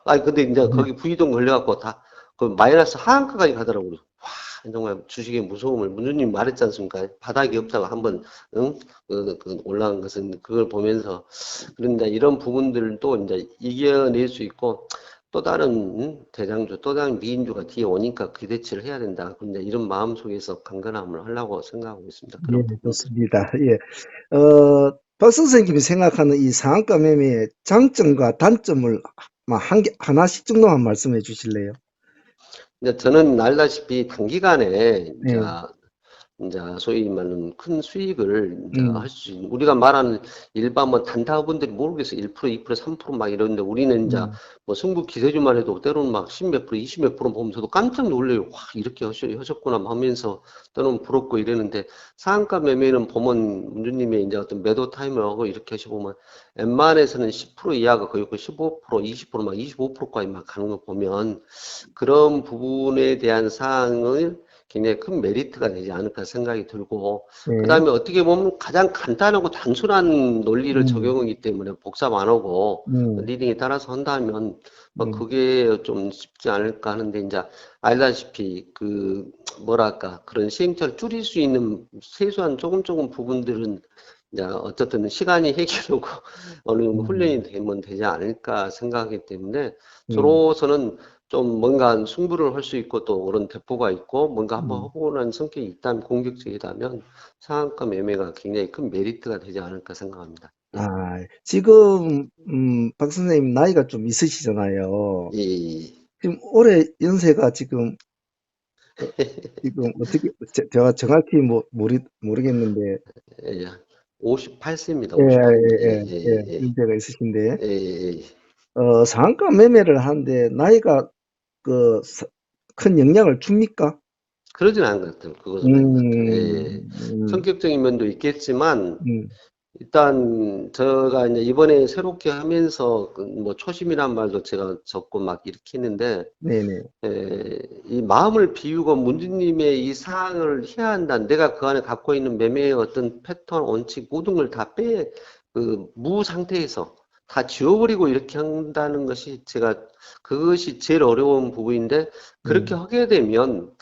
아니, 근데 이제 네, 거기 부의동 걸려갖고 그 마이너스 하한가까지 가더라고요. 와, 정말 주식의 무서움을, 문주님 말했지 않습니까? 바닥이 없다고 한번, 응? 그 올라간 것은 그걸 보면서, 그런데 이런 부분들도 이제 이겨낼 수 있고, 또 다른 대장주, 또 다른 미인주가 뒤에 오니까 그 대치를 해야 된다. 근데 이런 마음 속에서 강건함을 하려고 생각하고 있습니다. 예, 그런 부분들. 좋습니다. 예. 박 선생님이 생각하는 이 상한가 매매의 장점과 단점을 하나씩 정도만 말씀해 주실래요? 근데 저는 알다시피 단기간에 네. 이제 소위 말하는 큰 수익을 이제 음, 할 수 있는, 우리가 말하는 일반 뭐 단타분들이 모르겠어요. 1%, 2%, 3%막 이러는데, 우리는 이제 음, 뭐 승부 기세주만 해도 때로는 막 10몇 프로, 20몇 프로 보면서도 깜짝 놀래요. 와, 이렇게 하셨구나 하면서 때로는 부럽고 이러는데, 상한가 매매는 보면 문주님의 이제 어떤 매도 타임을 하고 이렇게 하시보면 웬만해서는 10% 이하가 거의 그 15%, 20%막 25%까지 막 가는 거 보면, 그런 부분에 대한 사항을 굉장히 큰 메리트가 되지 않을까 생각이 들고, 그 네. 다음에 어떻게 보면 가장 간단하고 단순한 논리를 음, 적용하기 때문에 복잡 안 하고 음, 리딩에 따라서 한다면 음, 그게 좀 쉽지 않을까 하는데, 이제 알다시피 그 뭐랄까 그런 시행착오를 줄일 수 있는 세수한 조금 부분들은 이제 어쨌든 시간이 해결하고 어느 정도 음, 훈련이 되면 되지 않을까 생각하기 때문에, 음, 저로서는 좀 뭔가 승부를 할 수 있고 또 그런 대포가 있고 뭔가 한번 음. 해보고 난 성격이 있다면 공격적이라면 상한가 매매가 굉장히 큰 메리트가 되지 않을까 생각합니다. 예, 아, 지금, 박 선생님 나이가 좀 있으시잖아요. 예, 예. 지금 올해 연세가 지금, 어, 지금 어떻게, 제가 정확히 모르겠는데, 예, 예. 58세입니다. 예, 58. 예, 예, 예, 예, 예, 연세가 있으신데, 예, 예, 예. 상한가 매매를 하는데 나이가 그, 큰 영향을 줍니까? 그러진 않은 것 같아요. 그것은 아닌 것 같아요. 예, 예. 음, 성격적인 면도 있겠지만 음, 일단 제가 이제 이번에 새롭게 하면서 그뭐 초심이란 말도 제가 적고 막 이렇게 했는데 네네. 이 마음을 비우고 문주님의 이 사항을 해야 한다. 내가 그 안에 갖고 있는 매매의 어떤 패턴, 원칙 모든 걸 다 무 상태에서 다 지워버리고 이렇게 한다는 것이 제가 그것이 제일 어려운 부분인데 그렇게 음, 하게 되면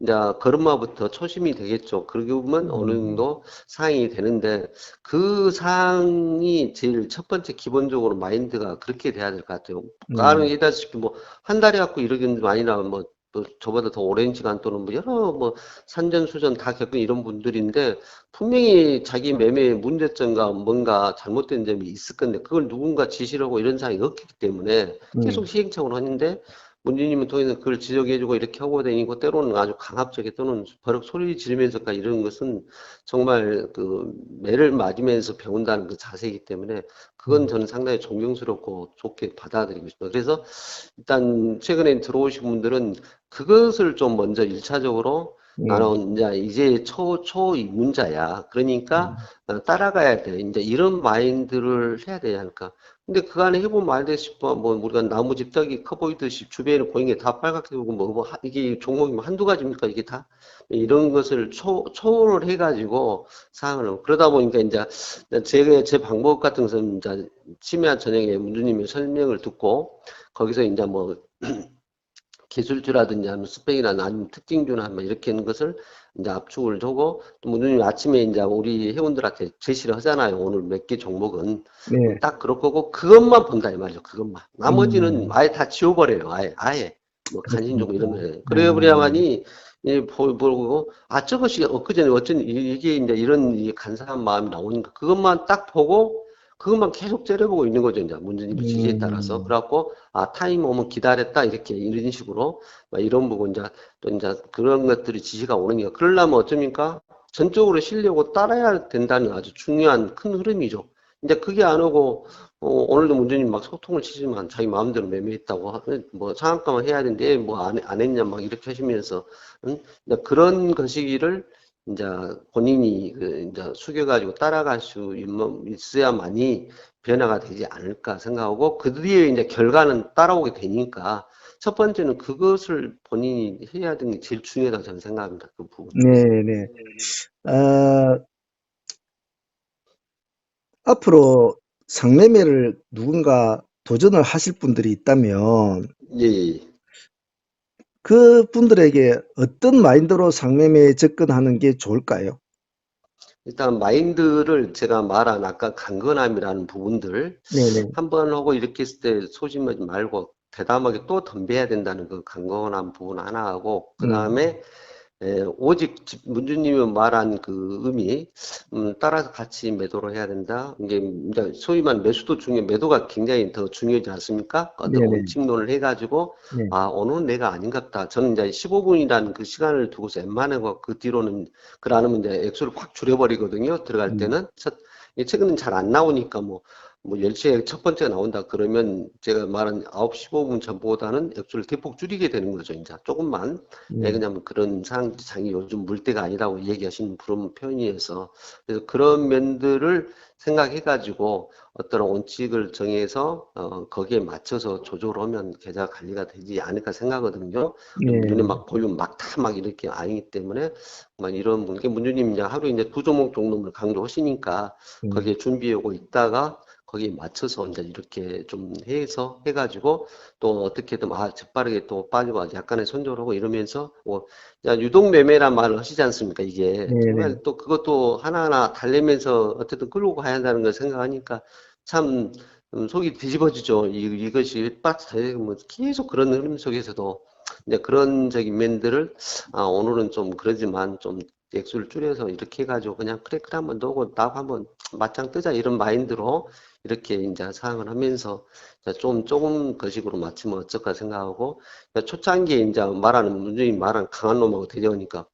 이제 걸음마부터 초심이 되겠죠. 그러게 보면 어느 음, 정도 상이 되는데 그 상이 제일 첫 번째 기본적으로 마인드가 그렇게 돼야 될 것 같아요. 음, 가능하다시피 뭐 한 달에 갖고 이러기는 좀 아니라 뭐 또 저보다 더 오랜 시간 또는 뭐 여러 뭐 산전수전 다 겪은 이런 분들인데 분명히 자기 매매의 문제점과 뭔가 잘못된 점이 있을 건데 그걸 누군가 지시하고 이런 사항이 없기 때문에 계속 음, 시행착오를 하는데 문재인님은 통해서 그걸 지적해주고 이렇게 하고 다니고 때로는 아주 강압적이 또는 버럭 소리 지르면서까지 이런 것은 정말 그 매를 맞으면서 배운다는 그 자세이기 때문에 그건 음, 저는 상당히 존경스럽고 좋게 받아들이고 싶어요. 그래서 일단 최근에 들어오신 분들은 그것을 좀 먼저 일차적으로 음, 나는 이제 초 입문자야. 그러니까 음, 따라가야 돼. 이제 이런 마인드를 해야 되지 않을까. 근데 그 안에 해보면 알다시피 뭐 우리가 나무 집탁이 커 보이듯이 주변에 보이는 게 다 빨갛게 보고 이게 종목이 뭐 한두 가지입니까 이게 다 이런 것을 초월을 해가지고 사항을 그러다 보니까 이제 제 방법 같은 것은 이제 심야 저녁에 문주님의 설명을 듣고 거기서 이제 뭐 기술주라든지 아니면 스펙이나 아니면 특징주나 뭐 이렇게 하는 것을 이제 압축을 하고 또 문주님 아침에 이제 우리 회원들한테 제시를 하잖아요. 오늘 몇 개 종목은 네, 딱 그럴 거고 그것만 본다 이 말이죠. 그것만 나머지는 음, 아예 다 지워버려요. 아예 뭐 간신종 그렇습니까? 이런 거 음, 그래야만이 보고 아 저것이 엊그제는 어쩐 이게 이제 이런 이 간사한 마음이 나오니까 그것만 딱 보고 그것만 계속 째려보고 있는 거죠. 이제 문주님의 지시에 따라서 음, 그래갖고 아 타임 오면 기다렸다 이렇게 이런 식으로 막 이런 부분 이제 또 이제 그런 것들이 지시가 오는 게 그러려면 어쩝니까? 전적으로 쉬려고 따라야 된다는 아주 중요한 큰 흐름이죠. 이제 그게 안 오고 오늘도 문재인 막 소통을 치지만 자기 마음대로 매매했다고 뭐 상한가만 해야 되는데 뭐 안 했냐 막 이렇게 하시면서 응? 이제 그런 것이기를 이제 본인이 이제 숙여가지고 따라갈 수 있어야만이 변화가 되지 않을까 생각하고 그 뒤에 이제 결과는 따라오게 되니까 첫 번째는 그것을 본인이 해야 되는 게 제일 중요하다고 저는 생각합니다. 그 부분. 예. 네네. 어, 앞으로 상매매를 누군가 도전을 하실 분들이 있다면 예, 예. 그 분들에게 어떤 마인드로 상매매에 접근하는 게 좋을까요? 일단 마인드를 제가 말한 아까 강건함이라는 부분들 네네. 한 번 하고 이렇게 했을 때 소심하지 말고 대담하게 또 덤벼야 된다는 그 강건한 부분 하나 하고 그 음, 다음에 오직 문주님이 말한 그 의미, 따라서 같이 매도를 해야 된다. 이게 이제 소위 말하는 매수도 매도가 굉장히 더 중요하지 않습니까? 어떤 네네. 원칙론을 해가지고, 네. 아, 오늘은 내가 아닌갑다. 저는 이제 15분이라는 그 시간을 두고서 웬만하고 그 뒤로는, 그러면 이제 액수를 확 줄여버리거든요. 들어갈 음, 때는. 최근엔 잘 안 나오니까 뭐 10시에 첫 번째가 나온다 그러면 제가 말한 9시 15분 전보다는 액수를 대폭 줄이게 되는 거죠. 이제 조금만. 왜 네. 그냐면 그런 장이 요즘 물때가 아니라고 얘기하시는 그런 표현이어서 그래서 그런 면들을 생각해가지고 어떤 원칙을 정해서 거기에 맞춰서 조절을 하면 계좌 관리가 되지 않을까 생각하거든요. 눈에 네. 막 볼륨 막 다 막 이렇게 아니기 때문에 막 이런 분께 문주님 이제 하루 이제 두 종목 정도를 강조하시니까 음, 거기에 준비하고 있다가 거기에 맞춰서 이제 이렇게 좀 해서 해가지고 또 어떻게든 재빠르게 또 빠지고 약간의 손절하고 이러면서 뭐 유동 매매란 말을 하시지 않습니까? 이게 네네. 정말 또 그것도 하나하나 달래면서 어쨌든 끌고 가야 한다는 걸 생각하니까 참 속이 뒤집어지죠. 이것이 빠져 뭐 계속 그런 흐름 속에서도 이제 그런 적인 면들을 오늘은 좀 그러지만 좀 액수를 줄여서 이렇게 해가지고 그냥 그래 한번 넣고 딱 한번 맞짱 뜨자 이런 마인드로 이렇게 이제 사용을 하면서 좀 조금 거식으로 맞추면 어쩔까 생각하고 초창기에 이제 말하는 문재인이 말하는 강한 놈하고 대적하니까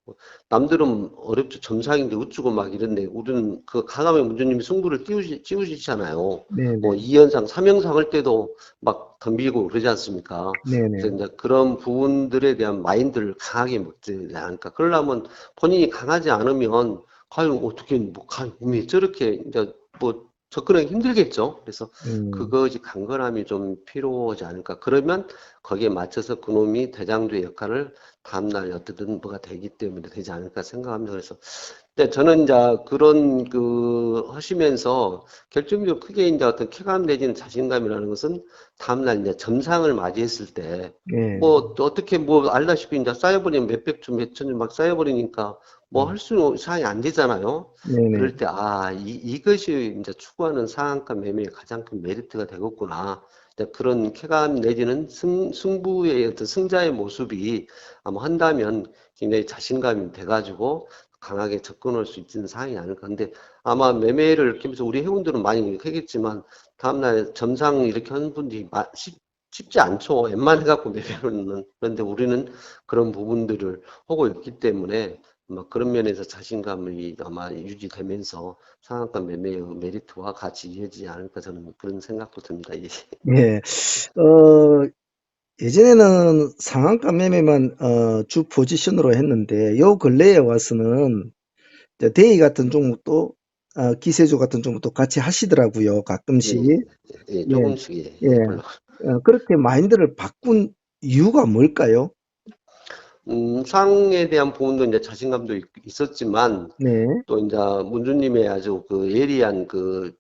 남들은 어렵죠. 점상인데 우쭈고 막 이런데 우리는 그 가감의 문재님이 승부를 띄우시잖아요. 뭐 네네. 2연상, 3연상 할 때도 막 덤비고 그러지 않습니까? 그래서 네네. 이제 그런 부분들에 대한 마인드를 강하게 먹지 않을까. 그러려면 본인이 강하지 않으면 과연 어떻게 뭐 몸이 저렇게 이제 뭐 접근하기 힘들겠죠. 그래서 음. 그것이 강건함이 좀 필요하지 않을까. 그러면 거기에 맞춰서 그놈이 대장주의 역할을 다음날 어떻든 뭐가 되기 때문에 되지 않을까 생각합니다. 그래서 네, 저는 이제 그런 하시면서 결정적으로 크게 이제 어떤 쾌감 내지는 자신감이라는 것은 다음날 이제 점상을 맞이했을 때 예. 뭐 또 어떻게 뭐 알다시피 이제 쌓여버리면 몇백 주, 몇천 주 막 쌓여버리니까 뭐 할 수는 상황이 안 되잖아요. 네네. 그럴 때 이것이 이제 추구하는 상한가 매매의 가장 큰 메리트가 되겠구나. 이제 그런 쾌감 내지는 승부의 어떤 승자의 모습이 아마 한다면 굉장히 자신감이 돼가지고 강하게 접근할 수 있는 상황이 아닐까. 근데 아마 매매를 이렇게 하면서 우리 회원들은 많이 하겠지만 다음날 점상 이렇게 하는 분들이 쉽지 않죠. 웬만해갖고 매매는. 그런데 우리는 그런 부분들을 하고 있기 때문에 아마 그런 면에서 자신감이 아마 유지되면서 상한가 매매의 메리트와 같이 이어지지 않을까 저는 그런 생각도 듭니다. 예. 예. 어, 예전에는 상한가 매매만 주 포지션으로 했는데 요 근래에 와서는 이제 데이 같은 종목도 기세주 같은 종목도 같이 하시더라고요. 예, 가끔씩. 예, 예. 조금씩 예. 해보려고. 그렇게 마인드를 바꾼 이유가 뭘까요? 상에 대한 부분도 이제 자신감도 있었지만 네. 또 이제 문주님의 아주 그 예리한 그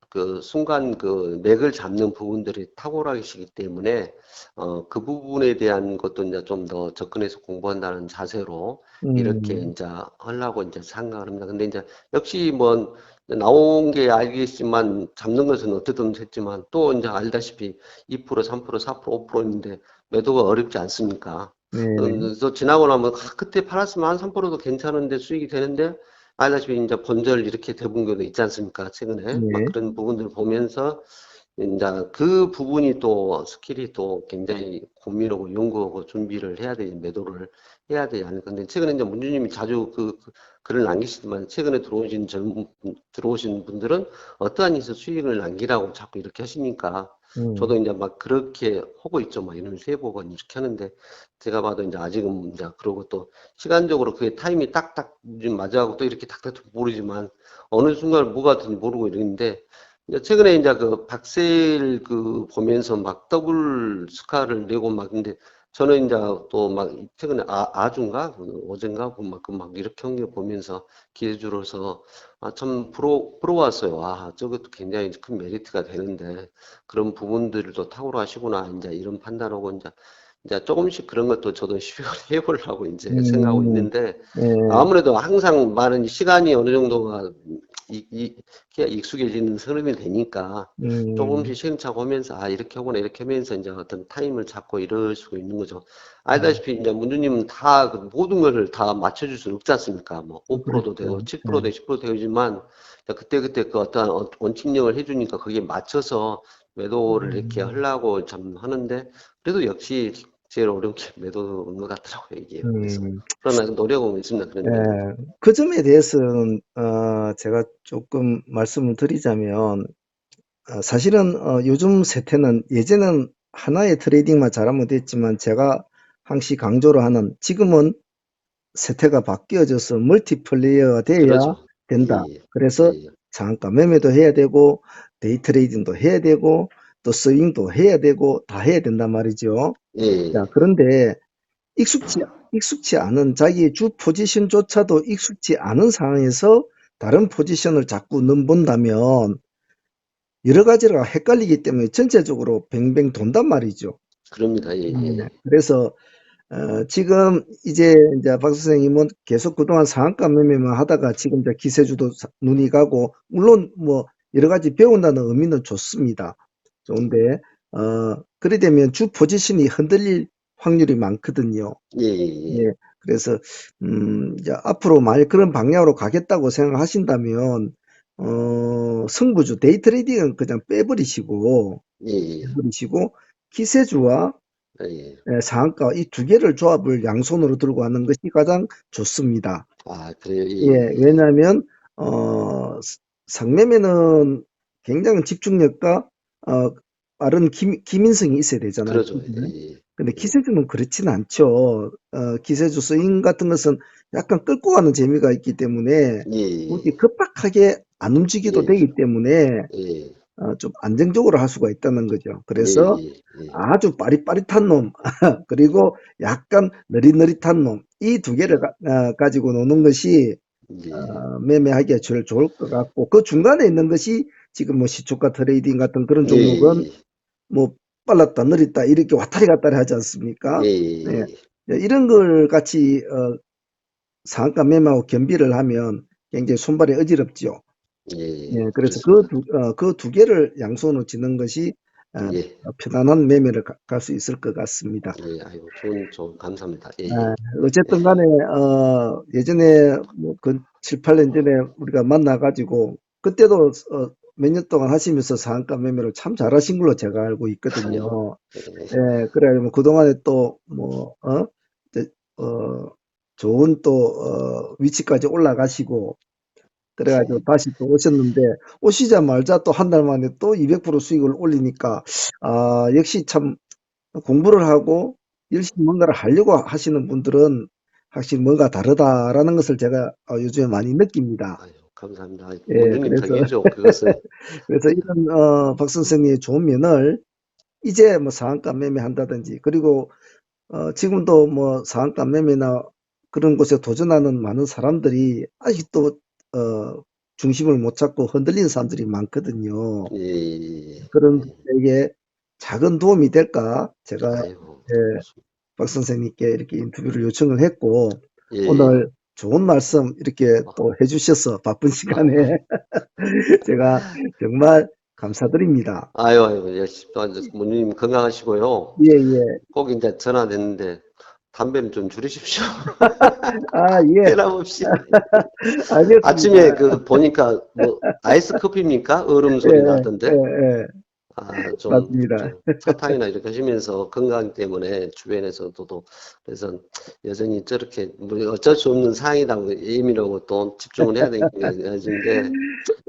순간 그 맥을 잡는 부분들이 탁월하시기 때문에 그 부분에 대한 것도 이제 좀 더 접근해서 공부한다는 자세로 이렇게 음. 이제 하려고 이제 생각을 합니다. 근데 이제 역시 뭐 나온 게 알겠지만 잡는 것은 어떻든 했지만 또 이제 알다시피 2%, 3%, 4%, 5%인데 매도가 어렵지 않습니까? 네네. 그래서 지나고 나면 그때 팔았으면 한 3%도 괜찮은데 수익이 되는데 알다시피 이제 본절 이렇게 돼본 경우도 있지 않습니까? 최근에 막 네. 그런 부분들을 보면서 이제 그 부분이 또 스킬이 또 굉장히 고민하고 연구하고 준비를 해야 되지 매도를 해야 되지 않을까. 근데 최근에 이제 문주님이 자주 글을 남기시지만 최근에 들어오신 분들은 어떠한 일에서 수익을 남기라고 자꾸 이렇게 하시니까 저도 음. 이제 막 그렇게 하고 있죠. 막 이런 세보고 이렇게 하는데 제가 봐도 이제 아직은 이제 그러고 또 시간적으로 그게 타임이 딱딱 좀 맞아가고 또 이렇게 탁탁 모르지만 어느 순간 뭐가 됐는지 모르고 이러는데 이제 최근에 이제 그 박세일 보면서 막 더블 스카를 내고 막 근데 저는 이제 또 막 최근에 아주인가 어젠가 막 이렇게 한 게 보면서 기회주로서 참 부러웠어요. 저것도 굉장히 큰 메리트가 되는데 그런 부분들도 탁월로 하시구나 이제 이런 판단하고 이제 조금씩 그런 것도 저도 시도를 해보려고 이제 생각하고 음. 있는데 예. 아무래도 항상 많은 시간이 어느 정도가 익숙해지는 흐름이 되니까 음. 조금씩 시행착오 하면서 이렇게 하거나 이렇게 하면서 이제 어떤 타임을 잡고 이럴 수가 있는 거죠. 음. 알다시피 이제 문주님은 다 모든 것을 다 맞춰줄 수는 없지 않습니까? 뭐 5%도 되고 그렇죠. 7%도 되고 10%도 되지만 그때그때 그 어떤 원칙력을 해주니까 거기에 맞춰서 매도를 이렇게 음. 하려고 참 하는데 그래도 역시 제일 어려운 게 매도인 것 같더라고요, 이게. 그래서. 음. 그러나 노력은 있습니다, 예. 그런 면들은. 그 점에 대해서는 제가 조금 말씀을 드리자면 사실은 요즘 세태는 예전엔 하나의 트레이딩만 잘하면 됐지만 제가 항시 강조를 하는 지금은 세태가 바뀌어져서 멀티플레이어가 돼야 그러죠. 예, 된다. 예, 그래서 예, 장가 매매도 해야 되고 데이 트레이딩도 해야 되고 또 스윙도 해야 되고 다 해야 된단 말이죠. 예, 자, 예. 그런데 익숙치 않은 자기의 주 포지션조차도 익숙치 않은 상황에서 다른 포지션을 자꾸 넘본다면 여러 가지가 헷갈리기 때문에 전체적으로 뱅뱅 돈단 말이죠. 그럽니다. 예, 예. 그래서 지금 이제 박 선생님은 계속 그동안 상한가 매매만 하다가 지금 이제 기세주도 눈이 가고 물론 뭐 여러 가지 배운다는 의미는 좋습니다. 좋은데, 그래 되면 주 포지션이 흔들릴 확률이 많거든요. 예, 예, 예. 그래서, 이제 앞으로 만약 그런 방향으로 가겠다고 생각하신다면, 승부주, 데이 트레이딩은 그냥 예, 예, 빼버리시고, 기세주와 예, 예. 상한가 이 두 개를 조합을 양손으로 들고 하는 것이 가장 좋습니다. 아, 그래요? 예, 예, 예, 왜냐하면 상매매는 굉장히 집중력과 빠른 기민성이 있어야 되잖아요. 그러죠. 예, 근데 예, 기세주는 그렇지는 않죠. 기세주 스윙 같은 것은 약간 끌고 가는 재미가 있기 때문에 예, 굳이 급박하게 안 움직여도 예, 되기 때문에 예, 좀 안정적으로 할 수가 있다는 거죠. 예, 그래서 예, 예, 아주 빠릿빠릿한 놈, 그리고 약간 느릿느릿한 놈, 이 두 개를 가지고 노는 것이 예, 매매하기가 제일 좋을 것 같고, 그 중간에 있는 것이 지금 뭐 시초가 트레이딩 같은 그런 예, 종목은 예, 뭐 빨랐다, 느렸다, 이렇게 왔다리 갔다리 하지 않습니까? 네. 예, 이런 걸 같이 상한가 매매하고 겸비를 하면 굉장히 손발이 어지럽죠. 예, 예, 그래서 그렇습니다. 그 두 개를 양손으로 쥐는 것이 예, 편안한 매매를 갈 수 있을 것 같습니다. 예, 아이고, 좋은, 감사합니다. 예, 예, 아, 어쨌든 간에, 예전에, 뭐, 7, 8년 전에 우리가 만나가지고, 그때도, 몇 년 동안 하시면서 상한가 매매를 참 잘하신 걸로 제가 알고 아이고, 있거든요. 예, 예, 그래, 뭐, 그동안에 또, 뭐, 이제, 좋은 또, 위치까지 올라가시고, 그래가지고 다시 또 오셨는데, 오시자마자 또 한 달 만에 또 200% 수익을 올리니까, 역시 참, 공부를 하고 열심히 뭔가를 하려고 하시는 분들은 확실히 뭔가 다르다라는 것을 제가 요즘에 많이 느낍니다. 아이고, 감사합니다. 예, 문유님 덕이죠, 그것은. 그래서 이런 박 선생님의 좋은 면을 이제 뭐 상한가 매매한다든지 그리고 지금도 뭐 상한가 매매나 그런 곳에 도전하는 많은 사람들이 아직도 중심을 못 잡고 흔들리는 사람들이 많거든요. 예, 예, 그런 예, 분에게 작은 도움이 될까 제가 아이고, 예, 박 선생님께 이렇게 인터뷰를 요청을 했고, 예, 예. 오늘 좋은 말씀 이렇게 어, 또 해주셔서 바쁜 시간에 아, 제가 정말 감사드립니다. 아유, 열심히 또 앉아서 문유님 건강하시고요. 예, 예. 꼭 이제 전화 됐는데, 담배는 좀 줄이십시오. 아, 예. 변함없이. 알겠습니다. 아침에 그 보니까 뭐 아이스 커피입니까? 얼음 예, 소리 예, 나던데. 예. 아, 맞습니다. 사탕이나 이렇게 하시면서 건강 때문에 주변에서도 그래서 여전히 저렇게 뭐 어쩔 수 없는 상황이라고 예민하고 또 집중을 해야 되는데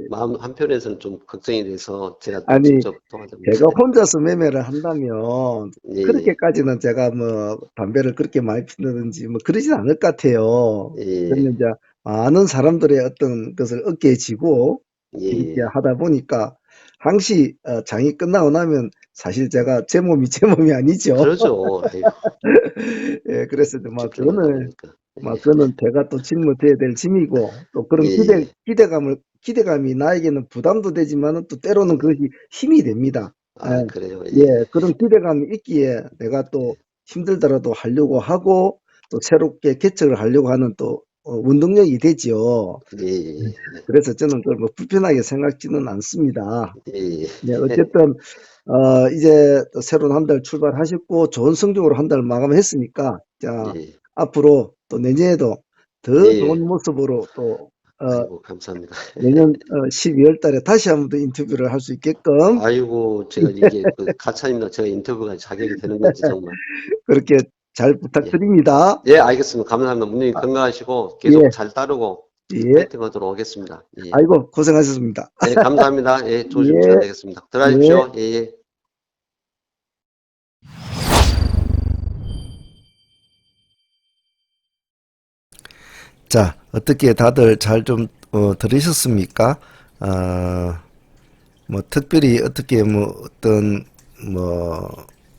마음 한편에서는 좀 걱정이 돼서 제가 또 아니, 직접 통화드립니다. 제가 혼자서 매매를 한다면 예, 그렇게까지는 제가 뭐 담배를 그렇게 많이 피우든지 뭐 그러진 않을 것 같아요. 예, 예, 그러면 이제 많은 사람들의 어떤 것을 어깨에 지고 이렇게 예, 하다 보니까 항시 장이 끝나고 나면 사실 제가 제 몸이 제 몸이 아니죠. 그러죠. 아이고, 예, 그래서 이제 막 집중해야 그거는 되니까. 막 그거는 제가 또 짊어져야 될 짐이고 또 예, 그런 예. 기대감이 나에게는 부담도 되지만은 또 때로는 그것이 힘이 됩니다. 예, 아, 그래요. 예, 예, 그런 기대감이 있기에 내가 또 힘들더라도 하려고 하고 또 새롭게 개척을 하려고 하는 또 원동력이 되지요. 예, 예, 그래서 저는 그걸 뭐 불편하게 생각지는 않습니다. 예, 예, 네, 어쨌든 이제 또 새로운 한 달 출발하셨고 좋은 성적으로 한 달 마감했으니까 자 예, 앞으로 또 내년에도 예, 더 좋은 예. 모습으로 또 아이고, 감사합니다. 내년 12월 달에 다시 한번 더 인터뷰를 할 수 있게끔 아이고, 제가 이게 그 가차입니다. 제가 인터뷰가 자격이 되는 건지 정말. 그렇게 잘 예. 부탁드립니다. 예, 알겠습니다. 감사합니다. 문님 아, 건강하시고 계속 예, 잘 따르고 예. 파이팅 하도록 하겠습니다. 예. 아이고 고생하셨습니다. 예, 감사합니다. 예, 좋으신 시간 예, 되겠습니다. 예. 들어가십시오. 예, 예. 자, 어떻게 다들 잘 좀 들으셨습니까? 뭐 특별히 어떻게 뭐 어떤 뭐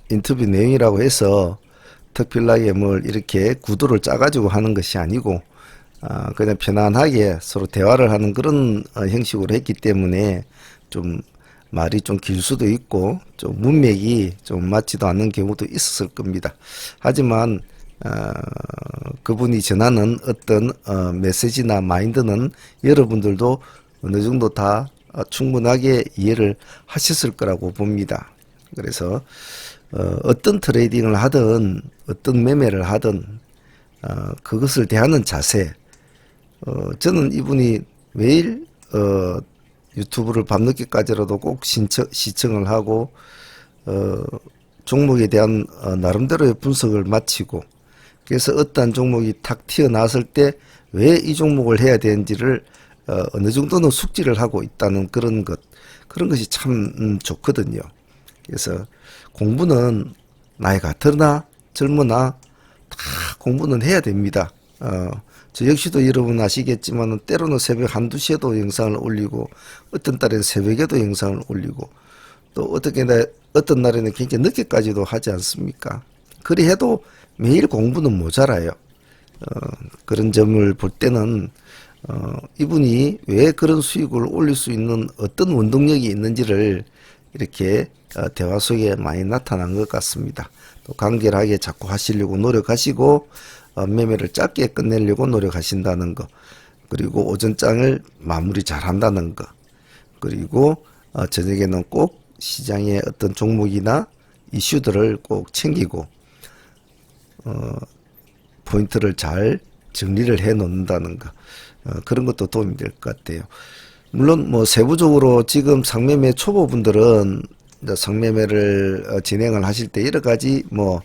인터뷰 내용이라고 해서 특별하게 뭘 이렇게 구도를 짜가지고 하는 것이 아니고 그냥 편안하게 서로 대화를 하는 그런 형식으로 했기 때문에 좀 말이 좀 길 수도 있고 좀 문맥이 좀 맞지도 않는 경우도 있었을 겁니다. 하지만 그분이 전하는 어떤 메시지나 마인드는 여러분들도 어느 정도 다 충분하게 이해를 하셨을 거라고 봅니다. 그래서 어떤 트레이딩을 하든 어떤 매매를 하든 그것을 대하는 자세, 저는 이분이 매일 유튜브를 밤늦게까지라도 꼭 시청을 하고 종목에 대한 나름대로의 분석을 마치고, 그래서 어떠한 종목이 탁 튀어나왔을 때 왜 이 종목을 해야 되는지를 어느 정도는 숙지를 하고 있다는 그런 것이 참 좋거든요. 그래서 공부는 나이가 드나 젊으나 다 공부는 해야 됩니다. 저 역시도 여러분 아시겠지만 때로는 새벽 한두 시에도 영상을 올리고 어떤 달에는 새벽에도 영상을 올리고 또 어떤 날에는 굉장히 늦게까지도 하지 않습니까? 그리 해도 매일 공부는 모자라요. 그런 점을 볼 때는 이분이 왜 그런 수익을 올릴 수 있는 어떤 원동력이 있는지를 이렇게 대화 속에 많이 나타난 것 같습니다. 또 간결하게 자꾸 하시려고 노력하시고 매매를 짧게 끝내려고 노력하신다는 거, 그리고 오전장을 마무리 잘 한다는 거, 그리고 저녁에는 꼭 시장의 어떤 종목이나 이슈들을 꼭 챙기고 포인트를 잘 정리를 해 놓는다는 거, 그런 것도 도움이 될 것 같아요. 물론 뭐 세부적으로 지금 상매매 초보분들은 이제 상매매를 진행을 하실 때 여러 가지 뭐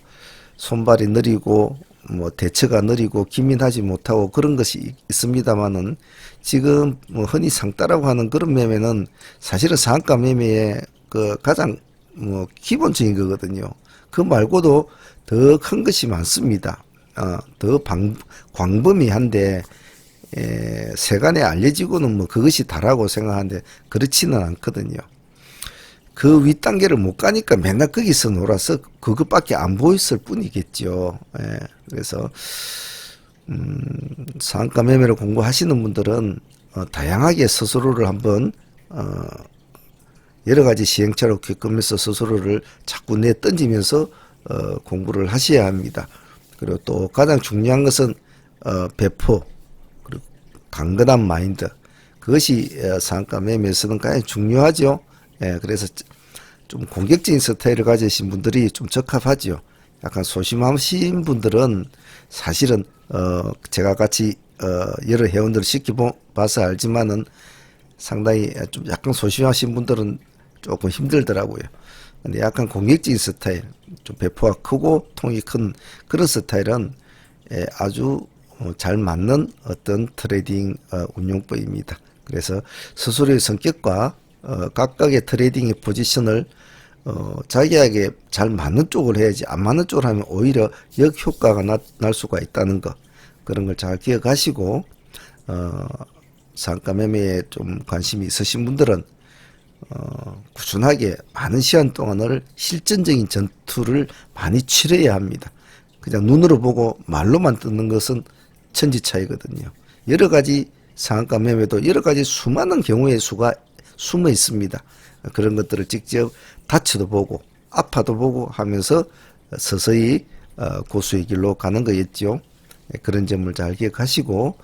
손발이 느리고 뭐 대처가 느리고 기민하지 못하고 그런 것이 있습니다만은, 지금 뭐 흔히 상따라고 하는 그런 매매는 사실은 상한가 매매의 그 가장 뭐 기본적인 거거든요. 그 말고도 더 큰 것이 많습니다. 더 광범위한데 세간에 알려지고는 뭐 그것이 다라고 생각하는데 그렇지는 않거든요. 그 윗단계를 못 가니까 맨날 거기서 놀아서 그것밖에 안 보였을 뿐이겠죠. 그래서 상한가 매매를 공부하시는 분들은 다양하게 스스로를 한번 여러 가지 시행착오를 겪으면서 스스로를 자꾸 내던지면서 공부를 하셔야 합니다. 그리고 또 가장 중요한 것은 배포, 그리고 강건한 마인드, 그것이 상한가 매매에서는 가장 중요하죠. 그래서 좀 공격적인 스타일을 가지신 분들이 좀 적합하죠. 약간 소심하신 분들은 사실은 제가 같이 여러 회원들을 시켜봐서 알지만은 상당히 좀 약간 소심하신 분들은 조금 힘들더라고요. 근데 약간 공격적인 스타일, 좀 배포가 크고 통이 큰 그런 스타일은 아주 잘 맞는 어떤 트레이딩 운용법입니다. 그래서 스스로의 성격과 각각의 트레이딩의 포지션을 자기에게 잘 맞는 쪽을 해야지, 안 맞는 쪽을 하면 오히려 역효과가 날 수가 있다는 거, 그런 걸 잘 기억하시고 상한가 매매에 좀 관심이 있으신 분들은 꾸준하게 많은 시간 동안을 실전적인 전투를 많이 치러야 합니다. 그냥 눈으로 보고 말로만 듣는 것은 천지차이거든요. 여러 가지 상한가 매매도 여러 가지 수많은 경우의 수가 숨어 있습니다. 그런 것들을 직접 다쳐도 보고 아파도 보고 하면서 서서히 고수의 길로 가는 거였죠. 그런 점을 잘 기억하시고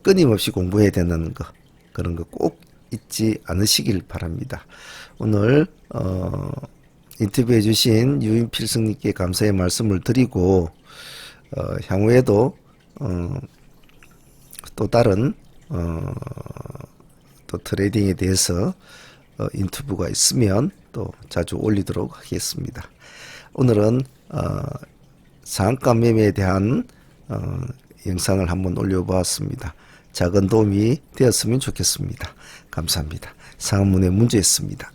끊임없이 공부해야 되는 거, 그런 거 꼭 잊지 않으시길 바랍니다. 오늘 인터뷰해 주신 유인필승님께 감사의 말씀을 드리고 향후에도 또 다른 또 트레이딩에 대해서 인터뷰가 있으면 또 자주 올리도록 하겠습니다. 오늘은 상한가 매매에 대한 영상을 한번 올려보았습니다. 작은 도움이 되었으면 좋겠습니다. 감사합니다. 상한문의 문제였습니다.